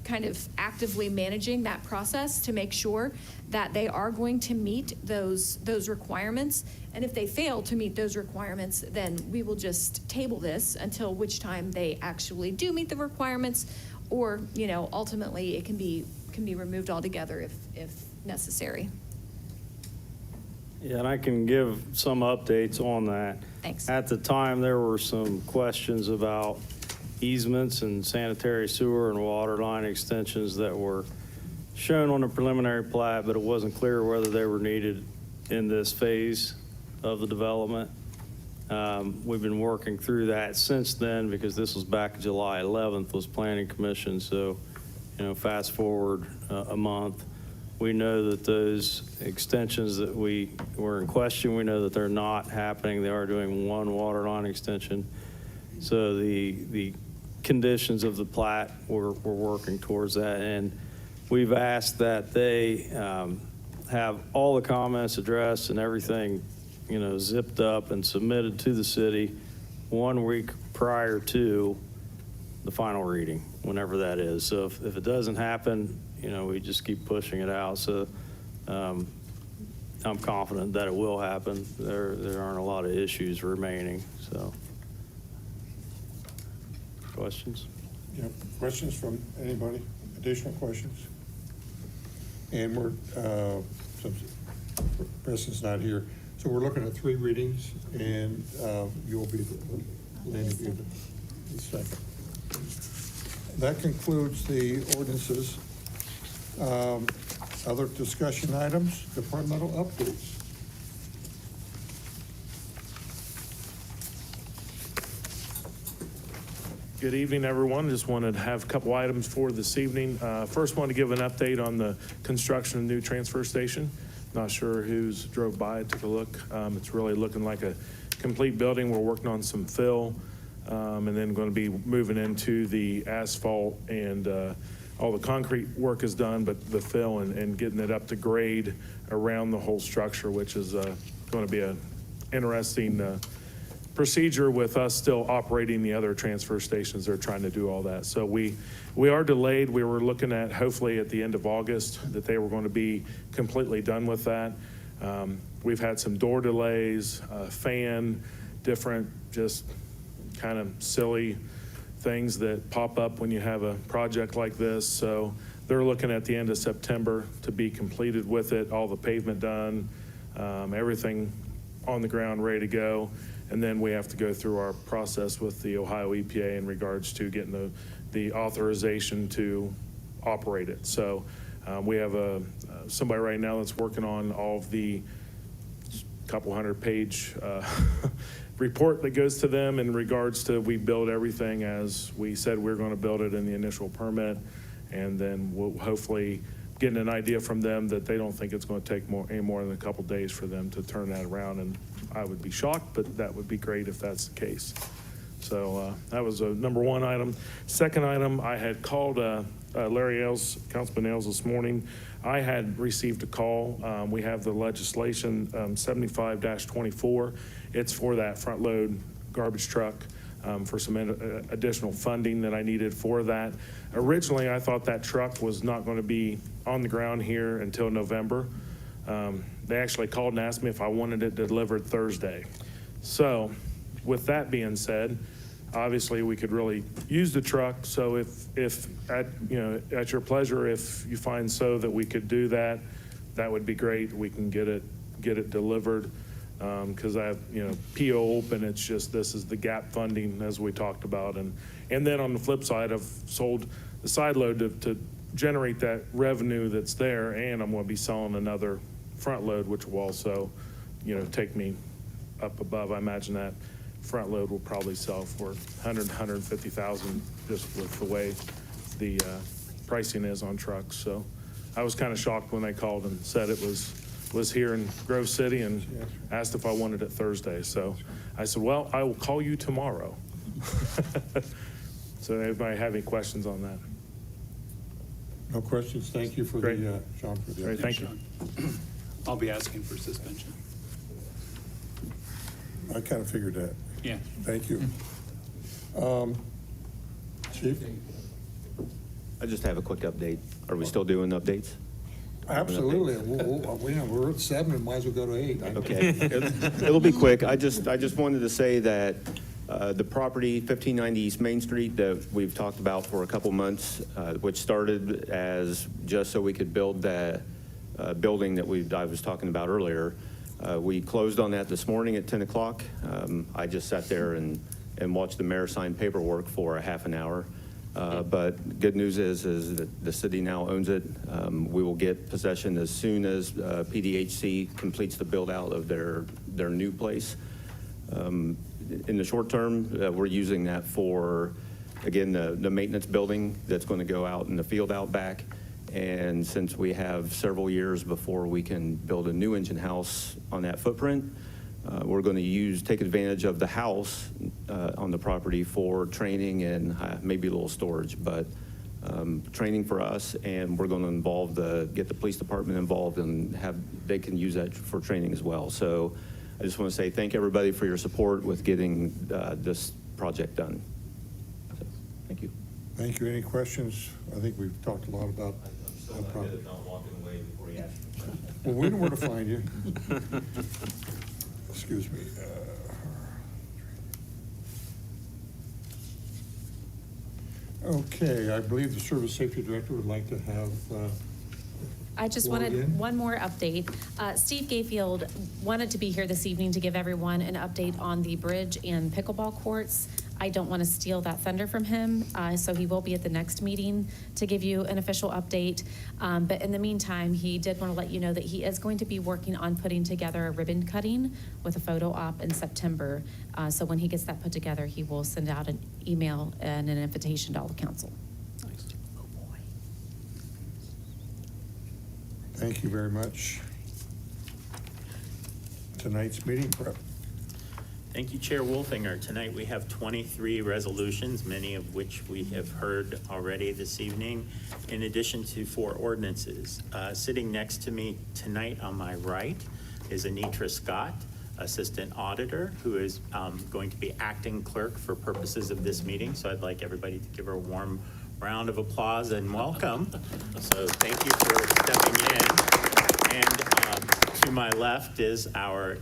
kind of actively managing that process to make sure that they are going to meet those requirements. And if they fail to meet those requirements, then we will just table this until which time they actually do meet the requirements, or, you know, ultimately it can be removed altogether if necessary. Yeah, and I can give some updates on that. Thanks. At the time, there were some questions about easements and sanitary sewer and water line extensions that were shown on the preliminary plat, but it wasn't clear whether they were needed in this phase of the development. We've been working through that since then, because this was back July 11th was Planning Commission. So, you know, fast forward a month. We know that those extensions that we were in question, we know that they're not happening. They are doing one water line extension. So the conditions of the plat, we're working towards that. And we've asked that they have all the comments addressed and everything, you know, zipped up and submitted to the city 1 week prior to the final reading, whenever that is. So if it doesn't happen, you know, we just keep pushing it out. So I'm confident that it will happen. There aren't a lot of issues remaining, so. Questions? Yeah, questions from anybody? Additional questions? And we're, since Preston's not here, so we're looking at 3 readings, and you'll be the second. That concludes the ordinances. Other discussion items, departmental updates. Good evening, everyone. Just wanted to have a couple items for this evening. First, want to give an update on the construction of the new transfer station. Not sure who's drove by, took a look. It's really looking like a complete building. We're working on some fill, and then going to be moving into the asphalt, and all the concrete work is done, but the fill and getting it up to grade around the whole structure, which is going to be an interesting procedure with us still operating the other transfer stations. They're trying to do all that. So we are delayed. We were looking at hopefully at the end of August that they were going to be completely done with that. We've had some door delays, fan, different just kind of silly things that pop up when you have a project like this. So they're looking at the end of September to be completed with it, all the pavement done, everything on the ground, ready to go. And then we have to go through our process with the Ohio EPA in regards to getting the authorization to operate it. So we have somebody right now that's working on all of the couple 100-page report that goes to them in regards to we build everything as we said we're going to build it in the initial permit. And then we'll hopefully get an idea from them that they don't think it's going to take any more than a couple days for them to turn that around. And I would be shocked, but that would be great if that's the case. So that was a number 1 item. Second item, I had called Larry Ailes, Councilman Ailes, this morning. I had received a call. We have the legislation 75-24. it's for that front-load garbage truck, for some additional funding that I needed for that. Originally, I thought that truck was not going to be on the ground here until November. They actually called and asked me if I wanted it delivered Thursday. So with that being said, obviously, we could really use the truck, so if at your pleasure, if you find so that we could do that, that would be great. We can get it delivered, because I have, PO open, it's just, this is the gap funding as we talked about. And then on the flip side, I've sold the side load to generate that revenue that's there, and I'm gonna be selling another front load, which will also, take me up above. I imagine that front load will probably sell for 150,000 just with the way the pricing is on trucks. So I was kind of shocked when they called and said it was here in Grove City and asked if I wanted it Thursday. So I said, well, I will call you tomorrow. So anybody have any questions on that? No questions. Thank you for Great. Sean, for the Great, update. thank you. I'll be asking for suspension. I kind of figured that. Yeah. Thank you. Chief? I just have a quick update. Are we still doing updates? Absolutely. We're at 7, and might as well go to 8. Okay. It'll be quick. I just wanted to say that the property, 1590 East Main Street, that we've talked about for a couple months, which started as just so we could build that building that I was talking about earlier. We closed on that this morning at 10 o'clock. I just sat there and watched the mayor sign paperwork for a half an hour. But good news is that the city now owns it. We will get possession as soon as PDHC completes the build out of their new place. In the short term, we're using that for, again, the maintenance building that's going to go out in the field out back. And since we have several years before we can build a new engine house on that footprint, we're going to take advantage of the house on the property for training and maybe a little storage, but training for us, and we're going to get the police department involved and they can use that for training as well. So I just want to say thank everybody for your support with getting this project done. So, thank you. Thank you. Any questions? I think we've talked a lot about that problem. Well, we know where to find you. Excuse me. Okay, I believe the Service Safety Director would like to have I just Log wanted in. one more update. Steve Gayfield wanted to be here this evening to give everyone an update on the bridge and pickleball courts. I don't want to steal that thunder from him, so he will be at the next meeting to give you an official update. But in the meantime, he did want to let you know that he is going to be working on putting together a ribbon cutting with a photo op in September. So when he gets that put together, he will send out an email and an invitation to all the council. Thank you very much. Tonight's meeting prep. Thank you, Chair Wolfinger. Tonight we have 23 resolutions, many of which we have heard already this evening, in addition to 4 ordinances. Sitting next to me tonight on my right is Anitra Scott, Assistant Auditor, who is going to be acting clerk for purposes of this meeting. So I'd like everybody to give her a warm round of applause and welcome. So thank you for stepping in. And to my left is our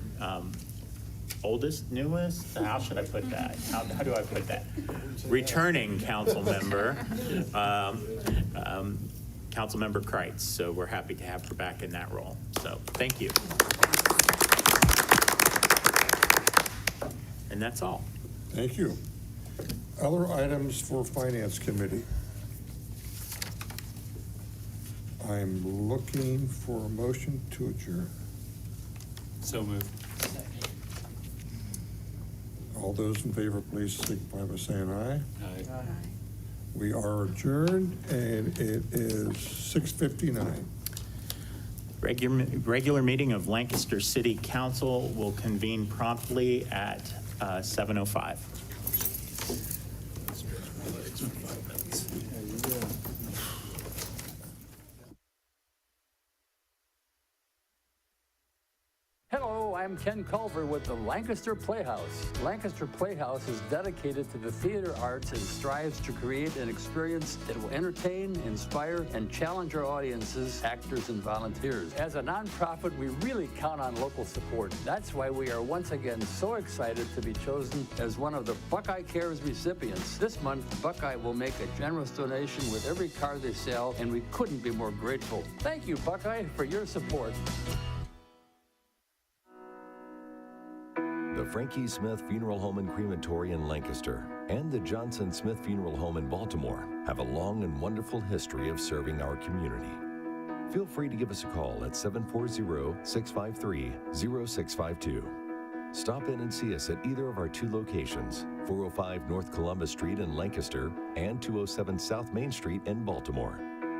oldest, newest, how should I put that? How do I put that? Returning council member, Councilmember Kreitz. So we're happy to have her back in that role. So thank you. And that's all. Thank you. Other items for Finance Committee. I'm looking for a motion to adjourn. So moved. All those in favor, please signify by saying aye. Aye. We are adjourned, and it is 6:59. Regular meeting of Lancaster City Council will convene promptly at 7:05. Hello, I'm Ken Culver with the Lancaster Playhouse. Lancaster Playhouse is dedicated to the theater arts and strives to create an experience that will entertain, inspire, and challenge our audiences, actors, and volunteers. As a nonprofit, we really count on local support. That's why we are once again so excited to be chosen as one of the Buckeye Cares recipients. This month, Buckeye will make a generous donation with every car they sell, and we couldn't be more grateful. Thank you, Buckeye, for your support. The Frankie Smith Funeral Home and Crematory in Lancaster and the Johnson Smith Funeral Home in Baltimore have a long and wonderful history of serving our community. Feel free to give us a call at 740-653-0652. Stop in and see us at either of our two locations, 405 North Columbus Street in Lancaster and 207 South Main Street in Baltimore.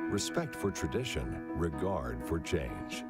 Respect for tradition, regard for change.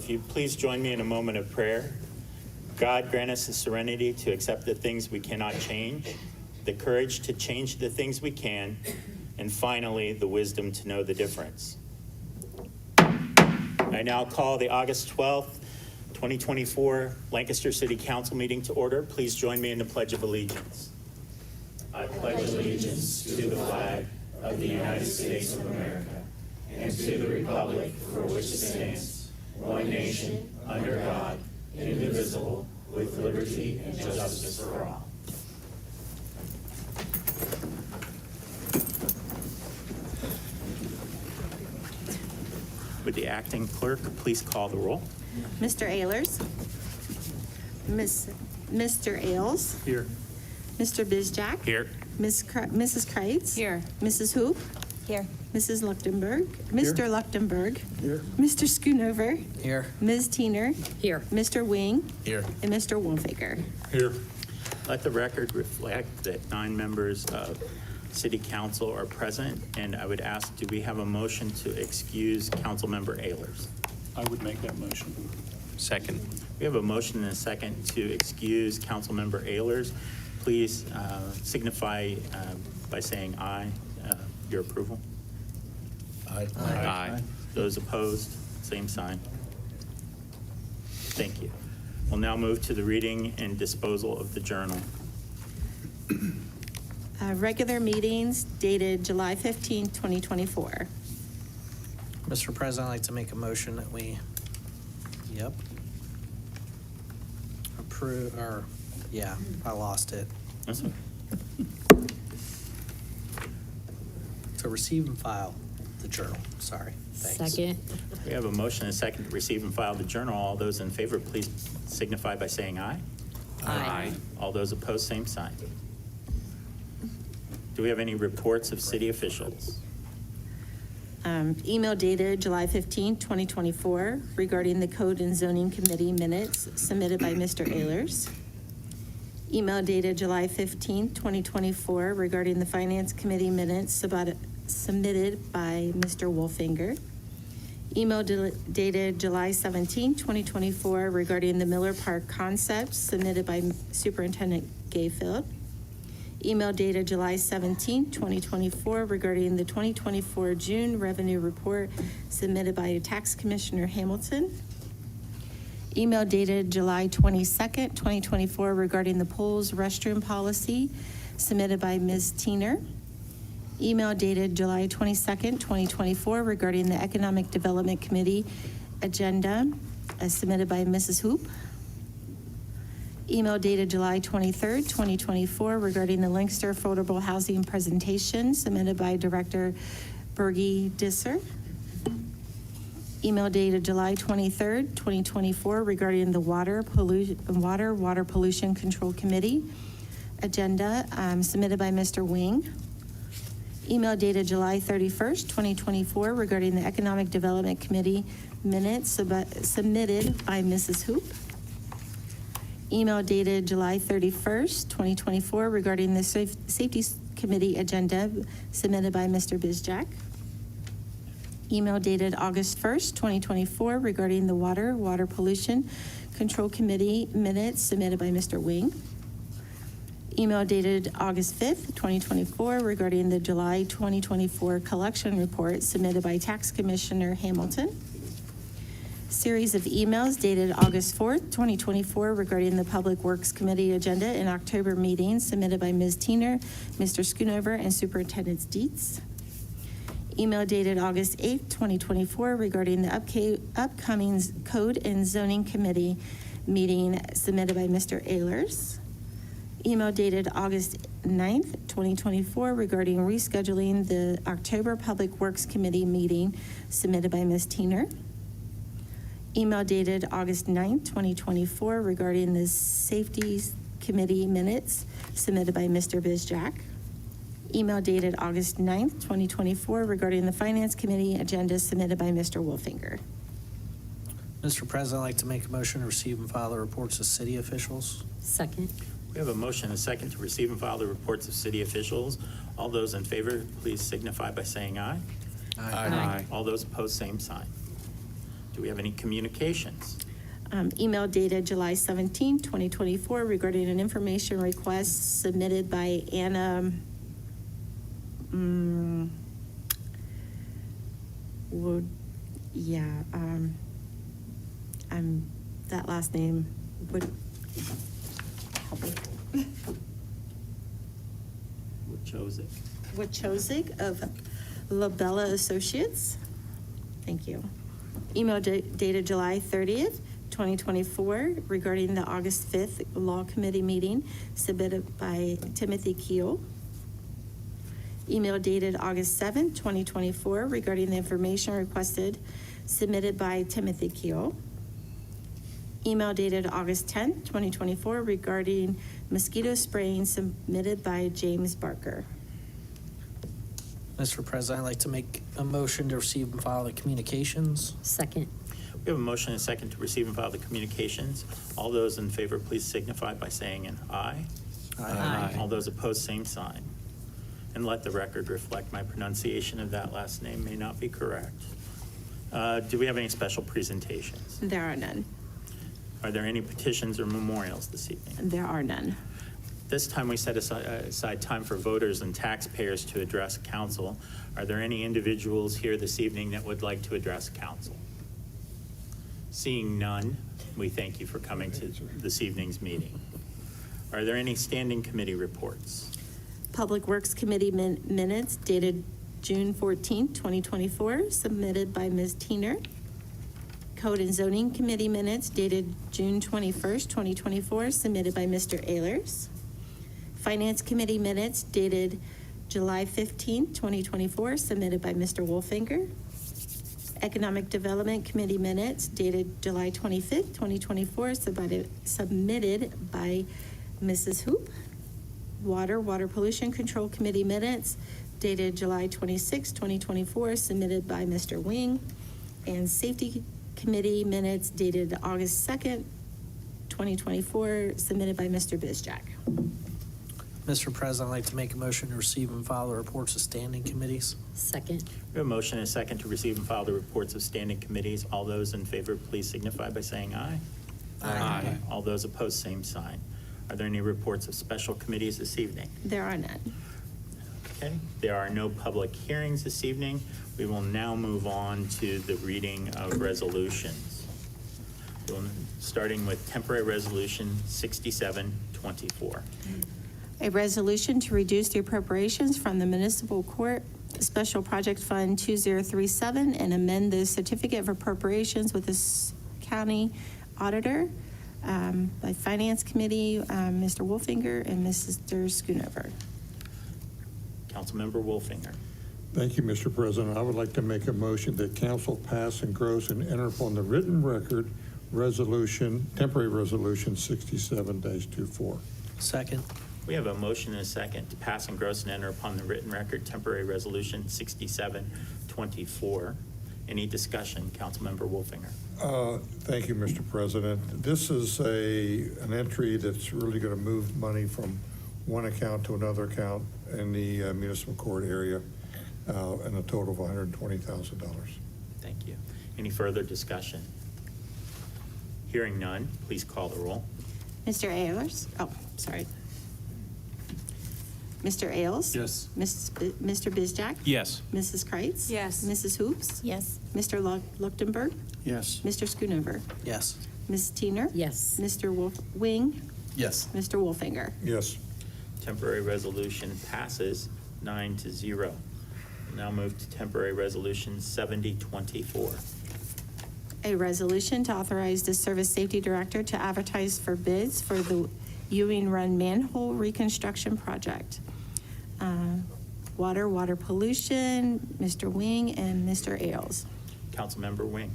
if you please join me in a moment of prayer. God, grant us the serenity to accept the things we cannot change, the courage to change the things we can, and finally, the wisdom to know the difference. I now call the August 12th, 2024 Lancaster City Council meeting to order. Please join me in the Pledge of Allegiance. I pledge allegiance to the flag of the United States of America and to the republic for which it stands, one nation, under God, indivisible, with liberty and justice for all. Would the acting clerk please call the roll? Mr. Ehlers? Mr. Ailes? Here. Mr. Bizjack? Here. Mrs. Kreitz? Here. Mrs. Hoop? Here. Mrs. Luchtenberg? Mr. Luchtenberg? Here. Mr. Schoonover? Here. Ms. Teener? Here. Mr. Wing? Here. And Mr. Wolfinger? Here. Let the record reflect that 9 members of City Council are present, and I would ask, do we have a motion to excuse Councilmember Ehlers? I would make that motion. Second. We have a motion and a second to excuse Councilmember Ehlers. Please signify by saying aye, your approval. Aye. Aye. Those opposed, same sign. Thank you. We'll now move to the reading and disposal of the journal. Regular meetings dated July 15, 2024. Mr. President, I'd like to make a motion that we, approve, or, I lost it. That's okay. To receive and file the journal, sorry. Thanks. Second. We have a motion and a second to receive and file the journal. All those in favor, please signify by saying aye. Aye. All those opposed, same sign. Do we have any reports of city officials? Email dated July 15, 2024, regarding the Code and Zoning Committee minutes submitted by Mr. Ehlers. Email dated July 15, 2024, regarding the Finance Committee minutes submitted by Mr. Wolfinger. Email dated July 17, 2024, regarding the Miller Park concept submitted by Superintendent Gayfield. Email dated July 17, 2024, regarding the 2024 June revenue report submitted by Tax Commissioner Hamilton. Email dated July 22nd, 2024, regarding the pools restroom policy submitted by Ms. Teener. Email dated July 22nd, 2024, regarding the Economic Development Committee agenda submitted by Mrs. Hoop. Email dated July 23rd, 2024, regarding the Lancaster affordable housing presentation submitted by Director Bergie Disser. Email dated July 23rd, 2024, regarding the Water Pollution Control Committee agenda submitted by Mr. Wing. Email dated July 31st, 2024, regarding the Economic Development Committee minutes submitted by Mrs. Hoop. Email dated July 31st, 2024, regarding the Safety Committee agenda submitted by Mr. Bizjack. Email dated August 1st, 2024, regarding the Water Pollution Control Committee minutes submitted by Mr. Wing. Email dated August 5th, 2024, regarding the July 2024 collection report submitted by Tax Commissioner Hamilton. Series of emails dated August 4th, 2024, regarding the Public Works Committee agenda and October meeting submitted by Ms. Teener, Mr. Schoonover, and Superintendent Dietz. Email dated August 8th, 2024, regarding the upcoming Code and Zoning Committee meeting submitted by Mr. Ehlers. Email dated August 9th, 2024, regarding rescheduling the October Public Works Committee meeting submitted by Ms. Teener. Email dated August 9th, 2024, regarding the Safety Committee minutes submitted by Mr. Bizjack. Email dated August 9th, 2024, regarding the Finance Committee agenda submitted by Mr. Wolfinger. Mr. President, I'd like to make a motion to receive and file the reports of city officials. Second. We have a motion and a second to receive and file the reports of city officials. All those in favor, please signify by saying aye. Aye. All those opposed, same sign. Do we have any communications? Email dated July 17, 2024, regarding an information request submitted by Anna, that last name would help me. Wachowzik of Labella Associates. Thank you. Email dated July 30th, 2024, regarding the August 5th Law Committee meeting submitted by Timothy Keel. Email dated August 7th, 2024, regarding the information requested submitted by Timothy Keel. Email dated August 10th, 2024, regarding mosquito spraying submitted by James Barker. Mr. President, I'd like to make a motion to receive and file the communications. Second. We have a motion and a second to receive and file the communications. All those in favor, please signify by saying an aye. Aye. All those opposed, same sign. And let the record reflect my pronunciation of that last name may not be correct. Do we have any special presentations? There are none. Are there any petitions or memorials this evening? There are none. This time we set aside time for voters and taxpayers to address council. Are there any individuals here this evening that would like to address council? Seeing none, we thank you for coming to this evening's meeting. Are there any standing committee reports? Public Works Committee minutes dated June 14, 2024, submitted by Ms. Teener. Code and Zoning Committee minutes dated June 21st, 2024, submitted by Mr. Ehlers. Finance Committee minutes dated July 15, 2024, submitted by Mr. Wolfinger. Economic Development Committee minutes dated July 25th, 2024, submitted by Mrs. Hoop. Water Pollution Control Committee minutes dated July 26, 2024, submitted by Mr. Wing. And Safety Committee minutes dated August 2nd, 2024, submitted by Mr. Bizjack. Mr. President, I'd like to make a motion to receive and file the reports of standing committees. Second. We have a motion and a second to receive and file the reports of standing committees. All those in favor, please signify by saying aye. Aye. All those opposed, same sign. Are there any reports of special committees this evening? There are none. Okay, there are no public hearings this evening. We will now move on to the reading of resolutions. Starting with temporary resolution 6724. A resolution to reduce the appropriations from the Municipal Court Special Project Fund 2037 and amend the certificate of appropriations with the county auditor by Finance Committee, Mr. Wolfinger and Mr. Schoonover. Councilmember Wolfinger. Thank you, Mr. President. I would like to make a motion that council pass, engross, and enter upon the written record temporary resolution 67-24. Second. We have a motion and a second to pass, engross, and enter upon the written record temporary resolution 6724. Any discussion? Councilmember Wolfinger. Thank you, Mr. President. This is an entry that's really going to move money from one account to another account in the municipal court area in a total of $120,000. Thank you. Any further discussion? Hearing none, please call the roll. Mr. Ayers? Oh, sorry. Mr. Ailes? Yes. Mr. Bizjack? Yes. Mrs. Kreitz? Yes. Mrs. Hoops? Yes. Mr. Luchtenberg? Yes. Mr. Schoonover? Yes. Ms. Teener? Yes. Mr. Wing? Yes. Mr. Wolfinger? Yes. Temporary resolution passes 9-0. We'll now move to temporary resolution 7024. A resolution to authorize the Service Safety Director to advertise for bids for the Ewing Run manhole reconstruction project. Water pollution, Mr. Wing and Mr. Ailes. Councilmember Wing.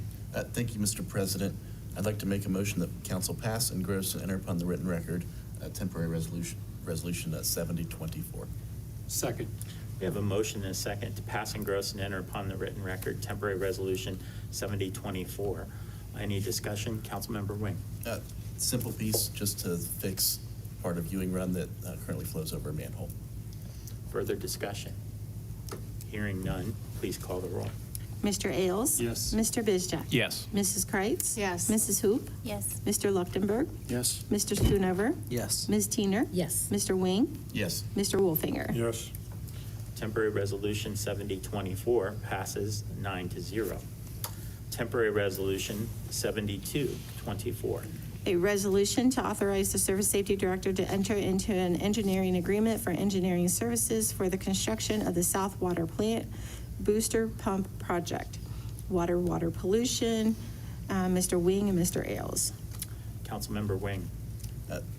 Thank you, Mr. President. I'd like to make a motion that council pass, engross, and enter upon the written record temporary resolution 7024. Second. We have a motion and a second to pass, engross, and enter upon the written record temporary resolution 7024. Any discussion? Councilmember Wing. Simple piece just to fix part of Ewing Run that currently flows over a manhole. Further discussion? Hearing none, please call the roll. Mr. Ailes? Yes. Mr. Bizjack? Yes. Mrs. Kreitz? Yes. Mrs. Hoop? Yes. Mr. Luchtenberg? Yes. Mr. Schoonover? Yes. Ms. Teener? Yes. Mr. Wing? Yes. Mr. Wolfinger? Yes. Temporary Resolution 7024 passes 9-0. Temporary Resolution 7224. A resolution to authorize the Service Safety Director to enter into an engineering agreement for engineering services for the construction of the South Water Plant Booster Pump Project. Water pollution, Mr. Wing and Mr. Ailes. Councilmember Wing.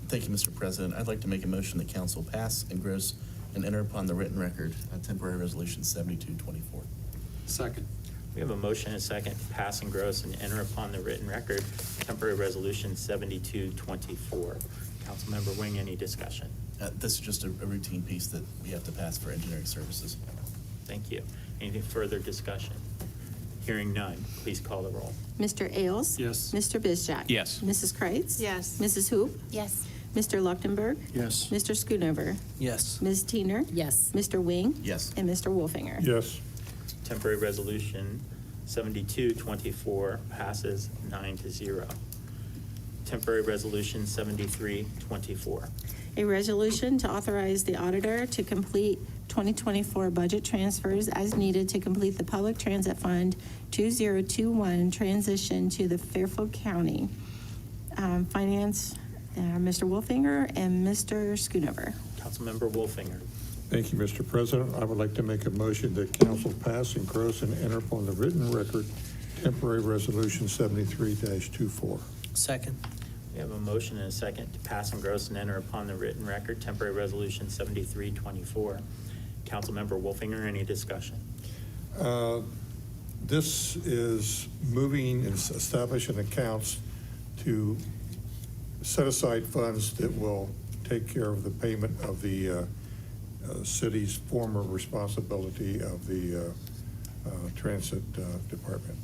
Thank you, Mr. President. I'd like to make a motion that council pass, engross, and enter upon the written record temporary resolution 7224. Second. We have a motion and a second to pass, engross, and enter upon the written record temporary resolution 7224. Councilmember Wing, any discussion? This is just a routine piece that we have to pass for engineering services. Thank you. Any further discussion? Hearing none, please call the roll. Mr. Ailes? Yes. Mr. Bizjack? Yes. Mrs. Kreitz? Yes. Mrs. Hoop? Yes. Mr. Luchtenberg? Yes. Mr. Schoonover? Yes. Ms. Teener? Yes. Mr. Wing? Yes. And Mr. Wolfinger? Yes. Temporary Resolution 7224 passes 9-0. Temporary Resolution 7324. A resolution to authorize the auditor to complete 2024 budget transfers as needed to complete the Public Transit Fund 2021 transition to the Fairfield County. Finance, Mr. Wolfinger and Mr. Schoonover. Councilmember Wolfinger. Thank you, Mr. President. I would like to make a motion that council pass, engross, and enter upon the written record temporary resolution 73-24. Second. We have a motion and a second to pass, engross, and enter upon the written record temporary resolution 7324. Councilmember Wolfinger, any discussion? This is moving and establishing accounts to set aside funds that will take care of the payment of the city's former responsibility of the transit department.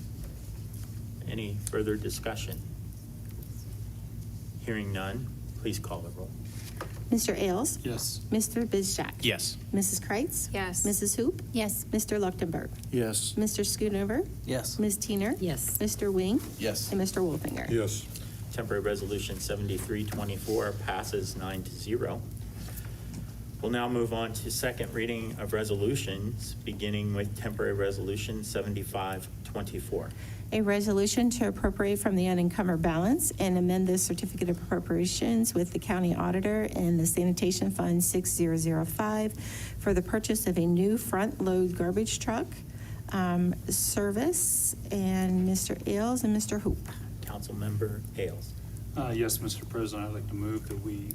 Any further discussion? Hearing none, please call the roll. Mr. Ailes? Yes. Mr. Bizjack? Yes. Mrs. Kreitz? Yes. Mrs. Hoop? Yes. Mr. Luchtenberg? Yes. Mr. Schoonover? Yes. Ms. Teener? Yes. Mr. Wing? Yes. And Mr. Wolfinger? Yes. Temporary Resolution 7324 passes 9-0. We'll now move on to second reading of resolutions, beginning with Temporary Resolution 7524. A resolution to appropriate from the unencumbered balance and amend the certificate of appropriations with the county auditor and the sanitation fund 6005 for the purchase of a new front-load garbage truck service, and Mr. Ailes and Mr. Hoop. Councilmember Ailes. Yes, Mr. President, I'd like to move that we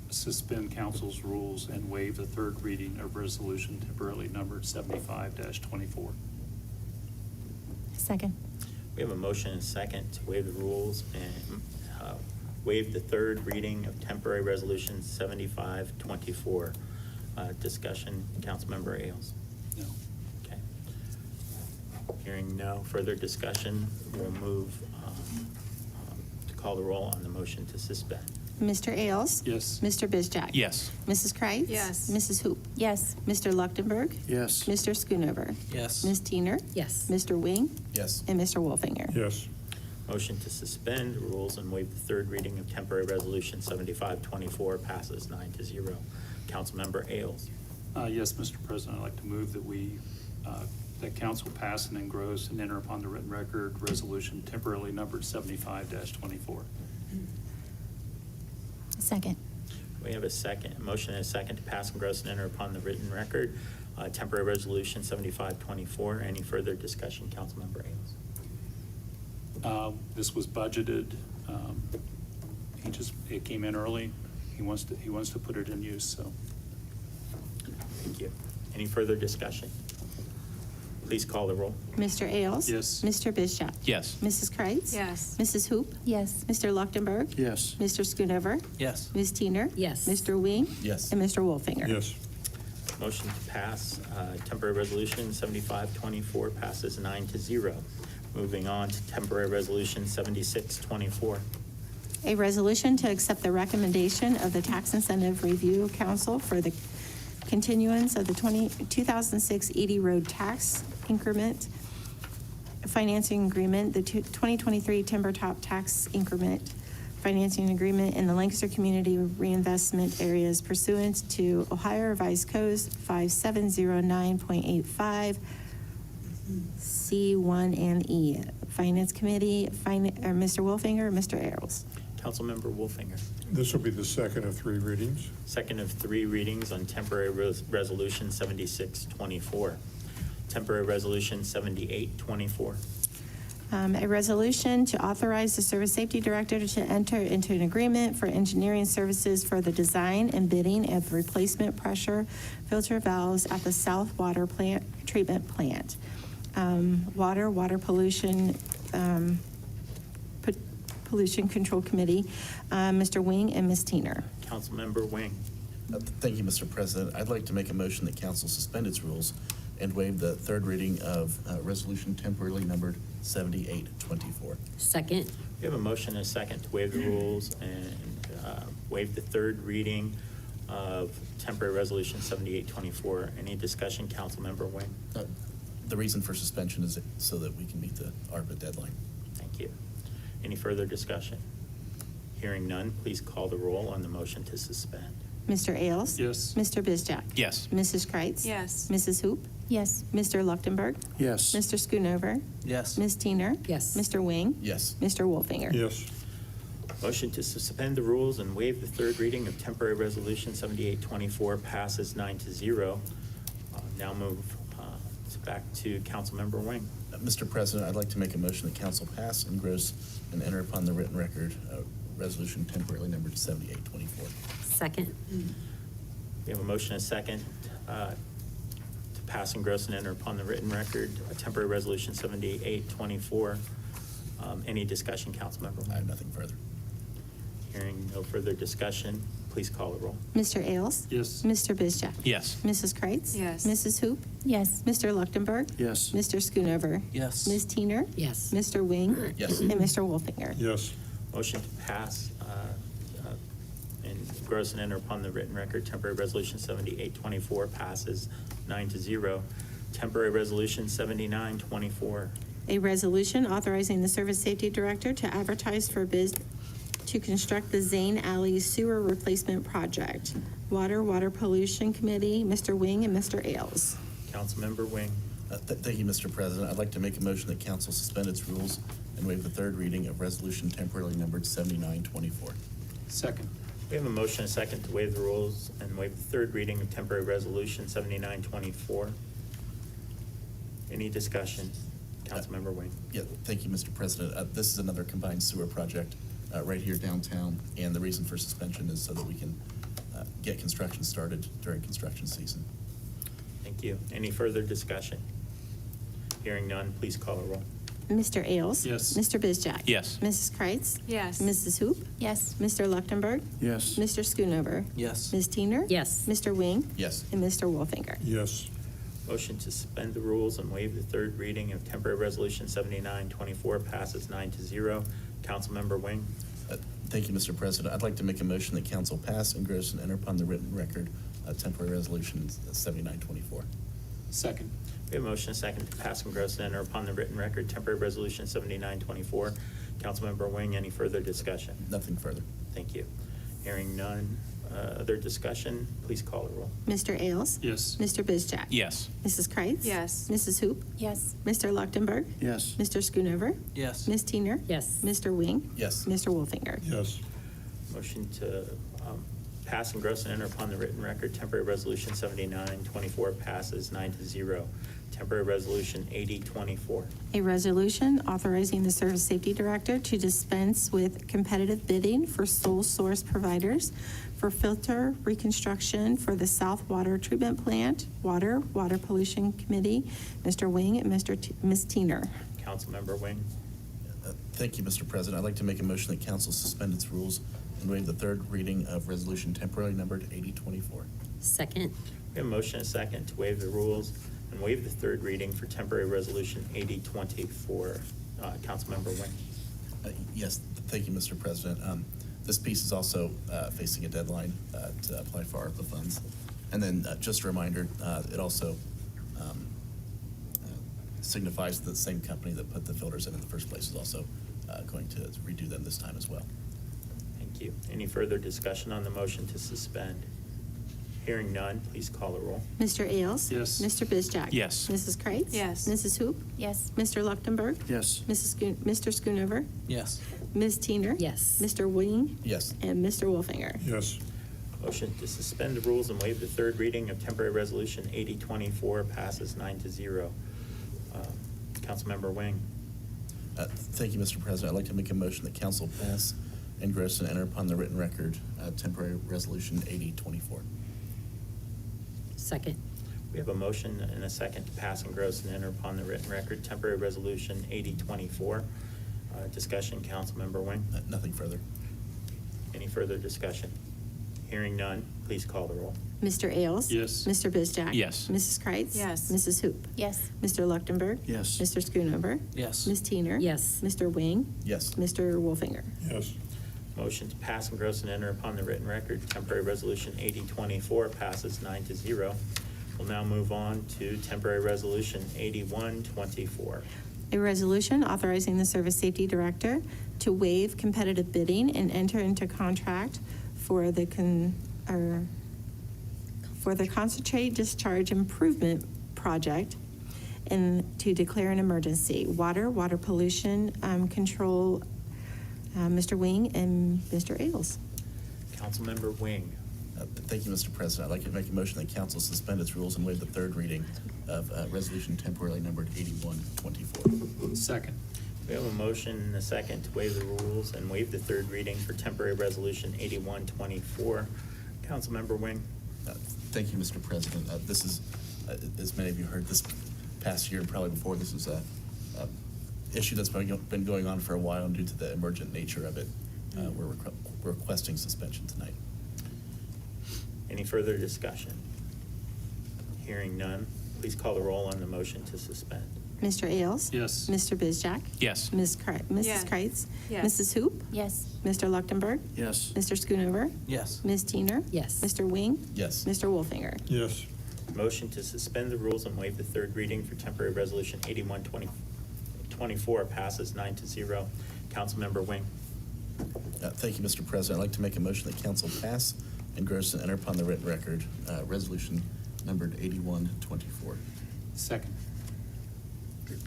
suspend council's rules and waive the third reading of resolution temporarily numbered 75-24. Second. We have a motion and a second to waive the rules and waive the third reading of Temporary Resolution 7524. Discussion, Councilmember Ailes. No. Okay. Hearing no further discussion, we'll move to call the roll on the motion to suspend. Mr. Ailes? Yes. Mr. Bizjack? Yes. Mrs. Kreitz? Yes. Mrs. Hoop? Yes. Mr. Luchtenberg? Yes. Mr. Schoonover? Yes. Ms. Teener? Yes. Mr. Wing? Yes. And Mr. Wolfinger? Yes. Motion to suspend rules and waive the third reading of Temporary Resolution 7524 passes 9-0. Councilmember Ailes. Yes, Mr. President, I'd like to move that that council pass and engross and enter upon the written record resolution temporarily numbered 75-24. Second. We have a motion and a second to pass, engross, and enter upon the written record Temporary Resolution 7524. Any further discussion, Councilmember Ailes? This was budgeted. It came in early. He wants to put it in use, so. Thank you. Any further discussion? Please call the roll. Mr. Ailes? Yes. Mr. Bizjack? Yes. Mrs. Kreitz? Yes. Mrs. Hoop? Yes. Mr. Luchtenberg? Yes. Mr. Schoonover? Yes. Ms. Teener? Yes. Mr. Wing? Yes. And Mr. Wolfinger? Yes. Motion to pass Temporary Resolution 7524 passes 9-0. Moving on to Temporary Resolution 7624. A resolution to accept the recommendation of the Tax Incentive Review Council for the continuance of the 2006 Edie Road tax increment financing agreement, the 2023 timber top tax increment financing agreement in the Lancaster Community Reinvestment Areas pursuant to Ohio Revised Codes 5709.85, C1 and E. Finance Committee, Mr. Wolfinger, Mr. Ayers. Councilmember Wolfinger. This will be the second of three readings. Second of three readings on temporary resolution 7624. Temporary resolution 7824. A resolution to authorize the Service Safety Director to enter into an agreement for engineering services for the design and bidding of replacement pressure filter valves at the South Water Treatment Plant. Water Pollution Control Committee, Mr. Wing and Ms. Teener. Councilmember Wing. Thank you, Mr. President. I'd like to make a motion that council suspend its rules and waive the third reading of resolution temporarily numbered 7824. Second. We have a motion and a second to waive the rules and waive the third reading of temporary resolution 7824. Any discussion, Councilmember Wing? The reason for suspension is so that we can meet the ARPA deadline. Thank you. Any further discussion? Hearing none, please call the roll on the motion to suspend. Mr. Ailes? Yes. Mr. Bizjack? Yes. Mrs. Kreitz? Yes. Mrs. Hoop? Yes. Mr. Luchtenberg? Yes. Mr. Schoonover? Yes. Ms. Teener? Yes. Mr. Wing? Yes. Mr. Wolfinger? Yes. Motion to suspend the rules and waive the third reading of temporary resolution 7824 passes 9-0. Now move back to Councilmember Wing. Mr. President, I'd like to make a motion that council pass, engross, and enter upon the written record resolution temporarily numbered 7824. Second. We have a motion and a second to pass, engross, and enter upon the written record a temporary resolution 7824. Any discussion, Councilmember Wing? I have nothing further. Hearing no further discussion, please call the roll. Mr. Ailes? Yes. Mr. Bizjack? Yes. Mrs. Kreitz? Yes. Mrs. Hoop? Yes. Mr. Luchtenberg? Yes. Mr. Schoonover? Yes. Ms. Teener? Yes. Mr. Wing? Yes. And Mr. Wolfinger? Yes. Motion to pass and engross and enter upon the written record temporary resolution 7824 passes 9-0. Temporary resolution 7924. A resolution authorizing the Service Safety Director to advertise for bids to construct the Zane Alley Sewer Replacement Project. Water Pollution Committee, Mr. Wing and Mr. Ailes. Councilmember Wing. Thank you, Mr. President. I'd like to make a motion that council suspend its rules and waive the third reading of resolution temporarily numbered 7924. Second. We have a motion and a second to waive the rules and waive the third reading of temporary resolution 7924. Any discussion? Councilmember Wing. Yeah, thank you, Mr. President. This is another combined sewer project right here downtown, and the reason for suspension is so that we can get construction started during construction season. Thank you. Any further discussion? Hearing none, please call the roll. Mr. Ailes? Yes. Mr. Bizjack? Yes. Mrs. Kreitz? Yes. Mrs. Hoop? Yes. Mr. Luchtenberg? Yes. Mr. Schoonover? Yes. Ms. Teener? Yes. Mr. Wing? Yes. And Mr. Wolfinger? Yes. Motion to suspend the rules and waive the third reading of temporary resolution 7924 passes 9-0. Councilmember Wing. Thank you, Mr. President. I'd like to make a motion that council pass, engross, and enter upon the written record temporary resolution 7924. Second. We have a motion and a second to pass, engross, and enter upon the written record temporary resolution 7924. Councilmember Wing, any further discussion? Nothing further. Thank you. Hearing none, other discussion, please call the roll. Mr. Ailes? Yes. Mr. Bizjack? Yes. Mrs. Kreitz? Yes. Mrs. Hoop? Yes. Mr. Luchtenberg? Yes. Mr. Schoonover? Yes. Ms. Teener? Yes. Mr. Wing? Yes. Mr. Wolfinger? Yes. Motion to pass, engross, and enter upon the written record temporary resolution 7924 passes 9-0. Temporary resolution 8024. A resolution authorizing the Service Safety Director to dispense with competitive bidding for sole source providers for filter reconstruction for the South Water Treatment Plant, Water Pollution Committee, Mr. Wing and Ms. Teener. Councilmember Wing. Thank you, Mr. President. I'd like to make a motion that council suspend its rules and waive the third reading of resolution temporarily numbered 8024. Second. We have a motion and a second to waive the rules and waive the third reading for temporary resolution 8024. Councilmember Wing. Yes, thank you, Mr. President. This piece is also facing a deadline to apply for ARPA funds. And then just a reminder, it also signifies that the same company that put the filters in the first place is also going to redo them this time as well. Thank you. Any further discussion on the motion to suspend? Hearing none, please call the roll. Mr. Ailes? Yes. Mr. Bizjack? Yes. Mrs. Kreitz? Yes. Mrs. Hoop? Yes. Mr. Luchtenberg? Yes. Mr. Schoonover? Yes. Ms. Teener? Yes. Mr. Wing? Yes. And Mr. Wolfinger? Yes. Motion to suspend the rules and waive the third reading of temporary resolution 8024 passes 9-0. Councilmember Wing. Thank you, Mr. President. I'd like to make a motion that council pass, engross, and enter upon the written record temporary resolution 8024. Second. We have a motion and a second to pass, engross, and enter upon the written record temporary resolution 8024. Discussion, Councilmember Wing. Nothing further. Any further discussion? Hearing none, please call the roll. Mr. Ailes? Yes. Mr. Bizjack? Yes. Mrs. Kreitz? Yes. Mrs. Hoop? Yes. Mr. Luchtenberg? Yes. Mr. Schoonover? Yes. Ms. Teener? Yes. Mr. Wing? Yes. Mr. Wolfinger? Yes. Motion to pass, engross, and enter upon the written record temporary resolution 8024 passes 9-0. We'll now move on to temporary resolution 8124. A resolution authorizing the Service Safety Director to waive competitive bidding and enter into contract for the concentrate discharge improvement project and to declare an emergency. Water pollution control, Mr. Wing and Mr. Ailes. Councilmember Wing. Thank you, Mr. President. I'd like to make a motion that council suspend its rules and waive the third reading of resolution temporarily numbered 8124. Second. We have a motion and a second to waive the rules and waive the third reading for temporary resolution 8124. Councilmember Wing. Thank you, Mr. President. This is, as many of you heard this past year and probably before, this is a issue that's been going on for a while, and due to the emergent nature of it, we're requesting suspension tonight. Any further discussion? Hearing none, please call the roll on the motion to suspend. Mr. Ailes? Yes. Mr. Bizjack? Yes. Mrs. Yes. Kreitz? Yes. Mrs. Hoop? Yes. Mr. Luchtenberg? Yes. Mr. Schoonover? Yes. Ms. Teener? Yes. Mr. Wing? Yes. Mr. Wolfinger? Yes. Motion to suspend the rules and waive the third reading for temporary resolution 8124 passes 9-0. Councilmember Wing. Thank you, Mr. President. I'd like to make a motion that council pass, engross, and enter upon the written record resolution numbered 8124. Second.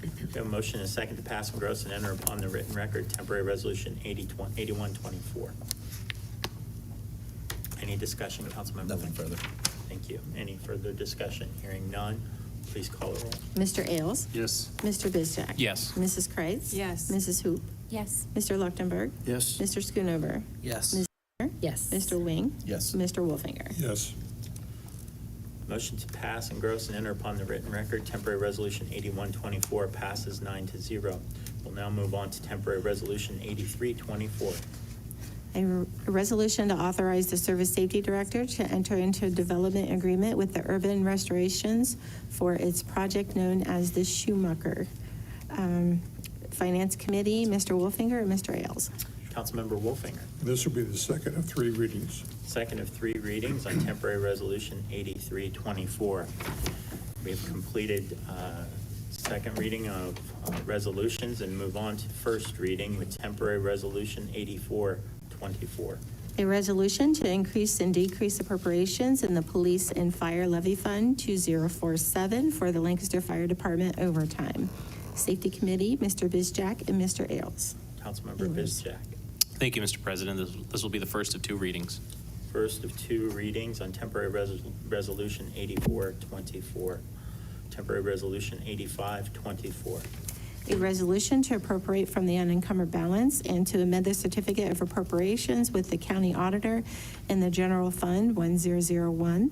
We have a motion and a second to pass, engross, and enter upon the written record temporary resolution 8124. Any discussion, Councilmember? Nothing further. Thank you. Any further discussion? Hearing none, please call the roll. Mr. Ailes? Yes. Mr. Bizjack? Yes. Mrs. Kreitz? Yes. Mrs. Hoop? Yes. Mr. Luchtenberg? Yes. Mr. Schoonover? Yes. Ms. Teener? Yes. Mr. Wing? Yes. Mr. Wolfinger? Yes. Motion to pass, engross, and enter upon the written record temporary resolution 8124 passes 9-0. We'll now move on to temporary resolution 8324. A resolution to authorize the Service Safety Director to enter into a development agreement with the Urban Restorations for its project known as the Schumacher. Finance Committee, Mr. Wolfinger and Mr. Ailes. Councilmember Wolfinger. This will be the second of three readings. Second of three readings on temporary resolution 8324. We have completed second reading of resolutions and move on to first reading with temporary resolution 8424. A resolution to increase and decrease appropriations in the Police and Fire Levy Fund 2047 for the Lancaster Fire Department overtime. Safety Committee, Mr. Bizjack and Mr. Ailes. Councilmember Bizjack. Thank you, Mr. President. This will be the first of two readings. First of two readings on temporary resolution 8424. Temporary resolution 8524. A resolution to appropriate from the unencumbered balance and to amend the certificate of appropriations with the county auditor and the general fund 1001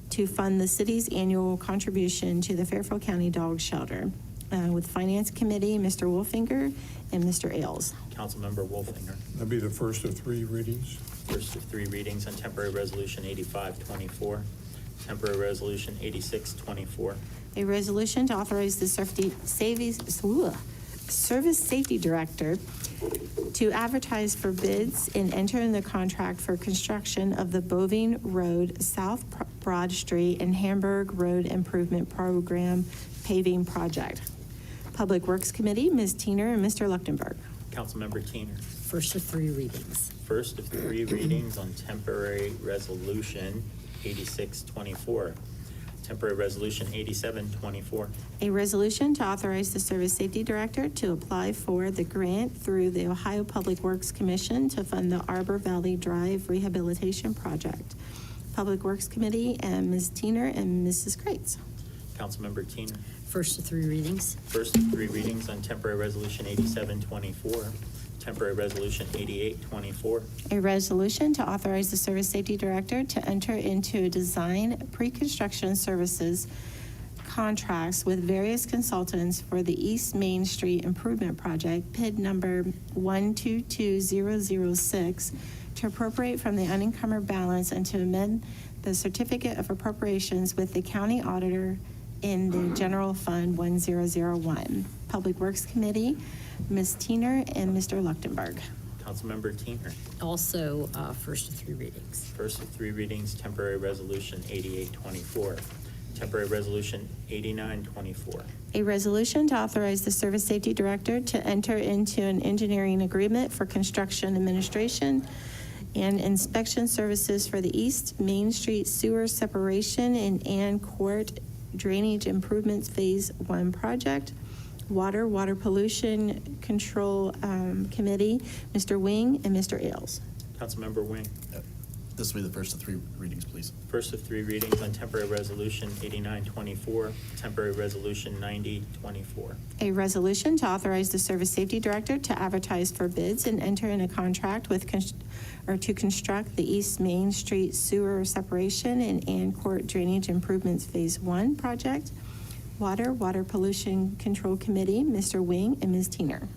to fund the city's annual contribution to the Fairfield County Dog Shelter. With Finance Committee, Mr. Wolfinger and Mr. Ailes. Councilmember Wolfinger. That'll be the first of three readings. First of three readings on temporary resolution 8524. Temporary resolution 8624. A resolution to authorize the Service Safety Director to advertise for bids and enter in the contract for construction of the Boving Road, South Broad Street, and Hamburg Road Improvement Program paving project. Public Works Committee, Ms. Teener and Mr. Leuchtenberg. Councilmember Teener. First of three readings. First of three readings on temporary resolution 8624. Temporary resolution 8724. A resolution to authorize the Service Safety Director to apply for the grant through the Ohio Public Works Commission to fund the Arbor Valley Drive Rehabilitation Project. Public Works Committee and Ms. Teener and Mrs. Kreitz. Councilmember Teener. First of three readings. First of three readings on temporary resolution 8724. Temporary resolution 8824. A resolution to authorize the Service Safety Director to enter into design pre-construction services contracts with various consultants for the East Main Street Improvement Project, PID number 122006, to appropriate from the unencumbered balance and to amend the certificate of appropriations with the county auditor in the General Fund 1001. Public Works Committee, Ms. Teener and Mr. Leuchtenberg. Councilmember Teener. Also, first of three readings. First of three readings, temporary resolution 8824. Temporary resolution 8924. A resolution to authorize the Service Safety Director to enter into an engineering agreement for construction administration and inspection services for the East Main Street Sewer Separation and Ann Court Drainage Improvements Phase 1 project. Water Pollution Control Committee, Mr. Wing and Mr. Ailes. Councilmember Wing. This will be the first of three readings, please. First of three readings on temporary resolution 8924, temporary resolution 9024. A resolution to authorize the Service Safety Director to advertise for bids and enter in a contract with, to construct the East Main Street Sewer Separation and Ann Court Drainage Improvements Phase 1 project. Water Pollution Control Committee, Mr. Wing and Ms. Teener.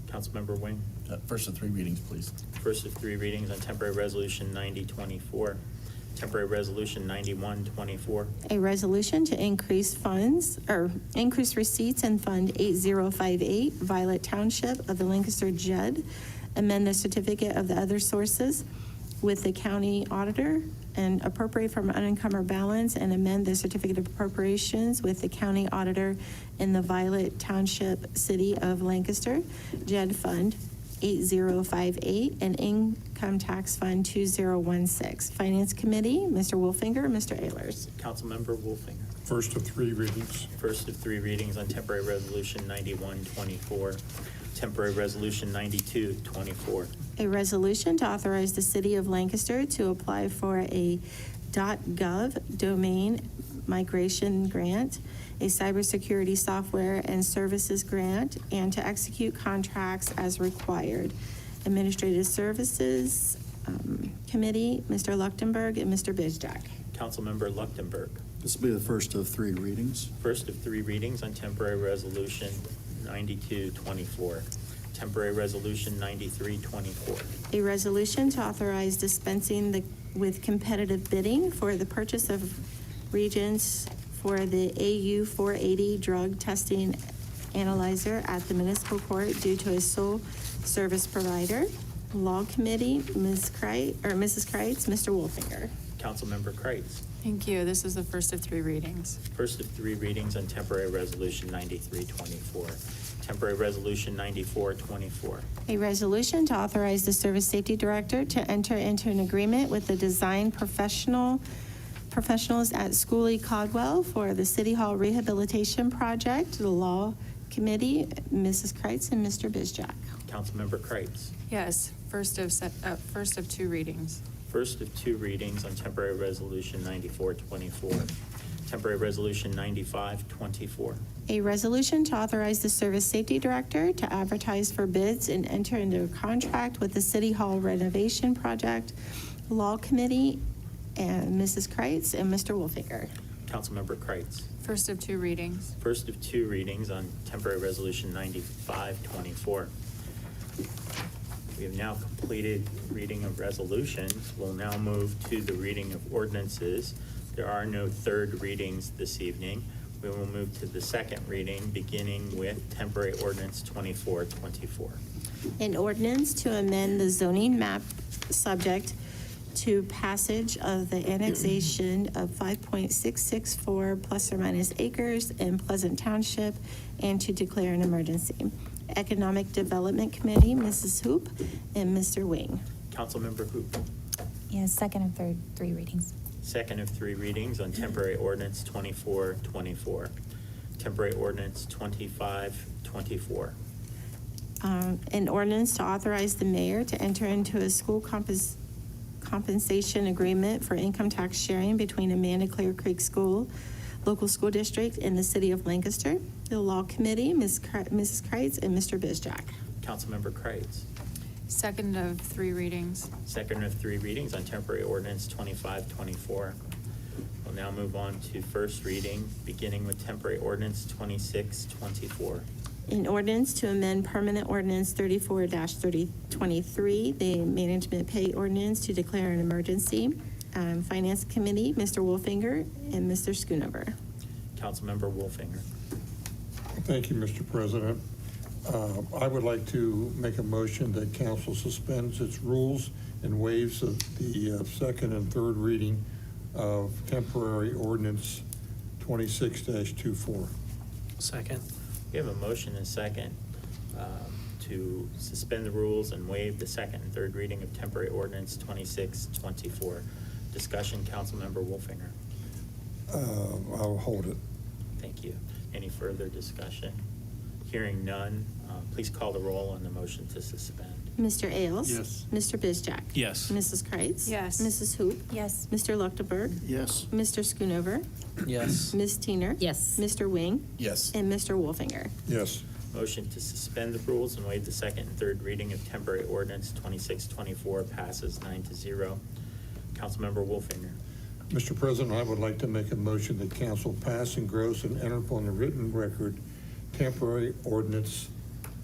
Councilmember Wing. First of three readings, please. First of three readings on temporary resolution 9024, temporary resolution 9124. A resolution to increase funds, or increase receipts in Fund 8058, Violet Township of the Lancaster JED, amend the certificate of the other sources with the county auditor, and appropriate from unencumbered balance and amend the certificate of appropriations with the county auditor in the Violet Township City of Lancaster, JED Fund 8058 and Income Tax Fund 2016. Finance Committee, Mr. Wolfinger, Mr. Ehlers. Councilmember Wolfinger. First of three readings. First of three readings on temporary resolution 9124, temporary resolution 9224. A resolution to authorize the City of Lancaster to apply for a .gov domain migration grant, a cybersecurity software and services grant, and to execute contracts as required. Administrative Services Committee, Mr. Leuchtenberg and Mr. Bizjack. Councilmember Leuchtenberg. This will be the first of three readings. First of three readings on temporary resolution 9224, temporary resolution 9324. A resolution to authorize dispensing with competitive bidding for the purchase of reagents for the AU 480 drug testing analyzer at the municipal court due to a sole service provider. Law Committee, Mrs. Kreitz, Mr. Wolfinger. Councilmember Kreitz. Thank you. This is the first of three readings. First of three readings on temporary resolution 9324, temporary resolution 9424. A resolution to authorize the Service Safety Director to enter into an agreement with the design professionals at Schooley Caldwell for the City Hall Rehabilitation Project. The Law Committee, Mrs. Kreitz and Mr. Bizjack. Councilmember Kreitz. Yes, first of two readings. First of two readings on temporary resolution 9424, temporary resolution 9524. A resolution to authorize the Service Safety Director to advertise for bids and enter into a contract with the City Hall renovation project. Law Committee and Mrs. Kreitz and Mr. Wolfinger. Councilmember Kreitz. First of two readings. First of two readings on temporary resolution 9524. We have now completed reading of resolutions. We'll now move to the reading of ordinances. There are no third readings this evening. We will move to the second reading, beginning with temporary ordinance 2424. An ordinance to amend the zoning map subject to passage of the annexation of 5.664 plus or minus acres in Pleasant Township and to declare an emergency. Economic Development Committee, Mrs. Hoop and Mr. Wing. Councilmember Hoop. Yes, second and third, 3 readings. Second of 3 readings on temporary ordinance 2424. Temporary ordinance 2524. An ordinance to authorize the mayor to enter into a school compensation agreement for income tax sharing between Amanda Clear Creek School, local school district, and the city of Lancaster. The Law Committee, Mrs. Kreitz and Mr. Bizjack. Councilmember Kreitz. Second of 3 readings. Second of 3 readings on temporary ordinance 2524. We'll now move on to first reading, beginning with temporary ordinance 2624. An ordinance to amend permanent ordinance 34-3023, the management pay ordinance to declare an emergency. Finance Committee, Mr. Wolfinger and Mr. Schoonover. Councilmember Wolfinger. Thank you, Mr. President. I would like to make a motion that council suspends its rules and waives the second and third reading of temporary ordinance 26-24. Second. We have a motion and second to suspend the rules and waive the second and third reading of temporary ordinance 2624. Discussion, Councilmember Wolfinger. I'll hold it. Thank you. Any further discussion? Hearing none, please call the roll on the motion to suspend. Mr. Ailes? Yes. Mr. Bizjack? Yes. Mrs. Kreitz? Yes. Mrs. Hoop? Yes. Mr. Leuchtenberg? Yes. Mr. Schoonover? Yes. Ms. Teener? Yes. Mr. Wing? Yes. And Mr. Wolfinger. Yes. Motion to suspend the rules and waive the second and third reading of temporary ordinance 2624 passes 9-0. Councilmember Wolfinger. Mr. President, I would like to make a motion that council pass, engross, and enter upon the written record temporary ordinance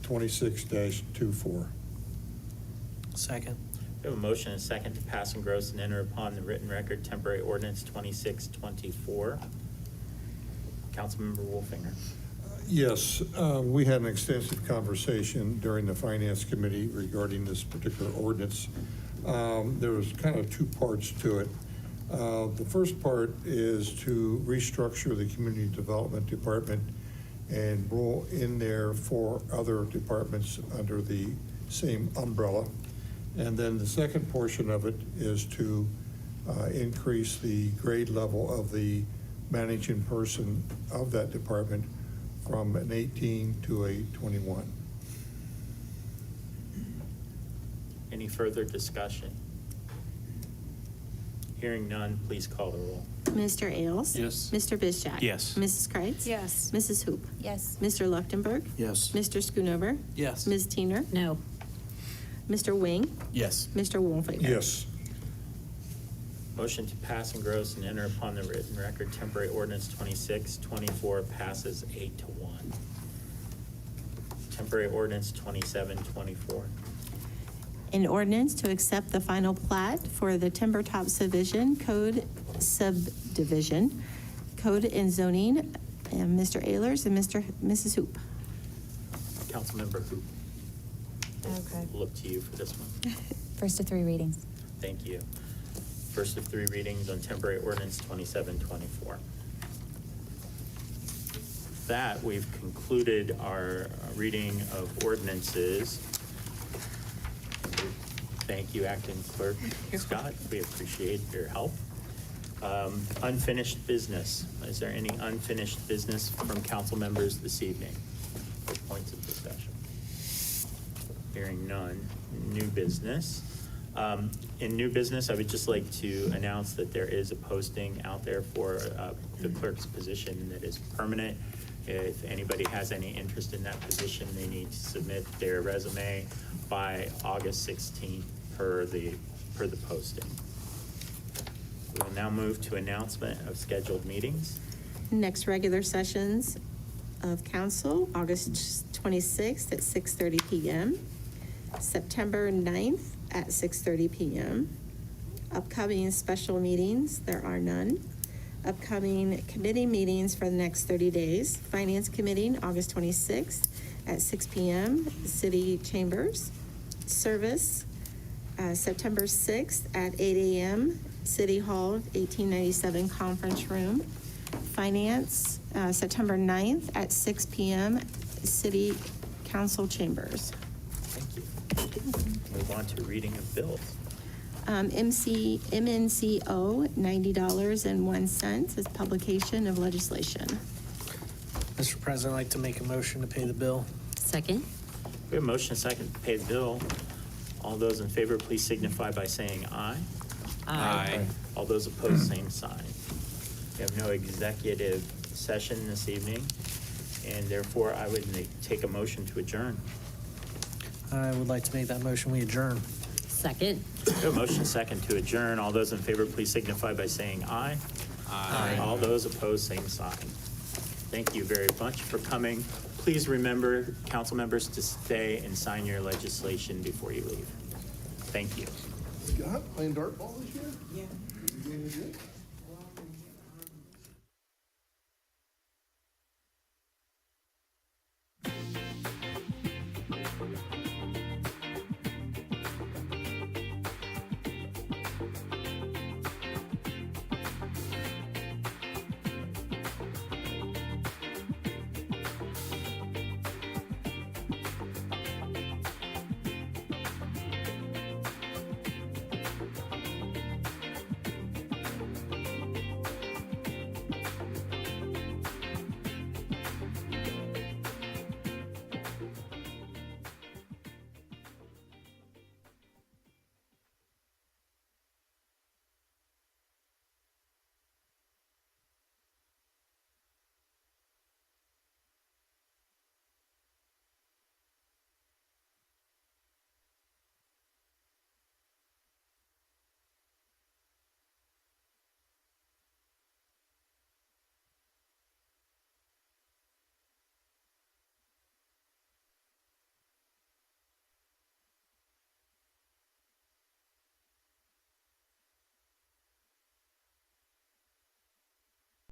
26-24. Second. We have a motion and a second to pass, engross, and enter upon the written record temporary ordinance 2624. Councilmember Wolfinger. Yes, we had an extensive conversation during the Finance Committee regarding this particular ordinance. There was kind of 2 parts to it. The first part is to restructure the Community Development Department and roll in there 4 other departments under the same umbrella. And then the second portion of it is to increase the grade level of the managing person of that department from an 18 to a 21. Any further discussion? Hearing none, please call the roll. Mr. Ailes? Yes. Mr. Bizjack? Yes. Mrs. Kreitz? Yes. Mrs. Hoop? Yes. Mr. Leuchtenberg? Yes. Mr. Schoonover? Yes. Ms. Teener? No. Mr. Wing? Yes. Mr. Wolfinger? Yes. Motion to pass, engross, and enter upon the written record temporary ordinance 2624 passes 8-1. Temporary ordinance 2724. An ordinance to accept the final plat for the Timber Top Subdivision Code Subdivision, Code and Zoning, and Mr. Ehlers and Mrs. Hoop. Councilmember Hoop. Okay. We'll look to you for this one. First of 3 readings. Thank you. First of 3 readings on temporary ordinance 2724. With that, we've concluded our reading of ordinances. Thank you, Acting Clerk Scott. We appreciate your help. Unfinished business. Is there any unfinished business from council members this evening? For points of discussion. Hearing none. New business. In new business, I would just like to announce that there is a posting out there for the clerk's position that is permanent. If anybody has any interest in that position, they need to submit their resume by August 16th per the posting. We will now move to announcement of scheduled meetings. Next regular sessions of council, August 26th at 6:30 p.m., September 9th at 6:30 p.m. Upcoming special meetings, there are none. Upcoming committee meetings for the next 30 days. Finance Committee, August 26th at 6 p.m., City Chambers. Service, September 6th at 8 a.m., City Hall, 1897 Conference Room. Finance, September 9th at 6 p.m., City Council Chambers. Thank you. Move on to reading of bills. MNCO, $90.01 is publication of legislation. Mr. President, I'd like to make a motion to pay the bill. Second? We have a motion and a second to pay the bill. All those in favor, please signify by saying aye. Aye. All those opposed, same sign. We have no executive session this evening, and therefore I would take a motion to adjourn. I would like to make that motion, we adjourn. Second? We have a motion and a second to adjourn. All those in favor, please signify by saying aye. Aye. All those opposed, same sign. Thank you very much for coming. Please remember, council members, to stay and sign your legislation before you leave. Thank you. Scott, playing dartball this year? Yeah.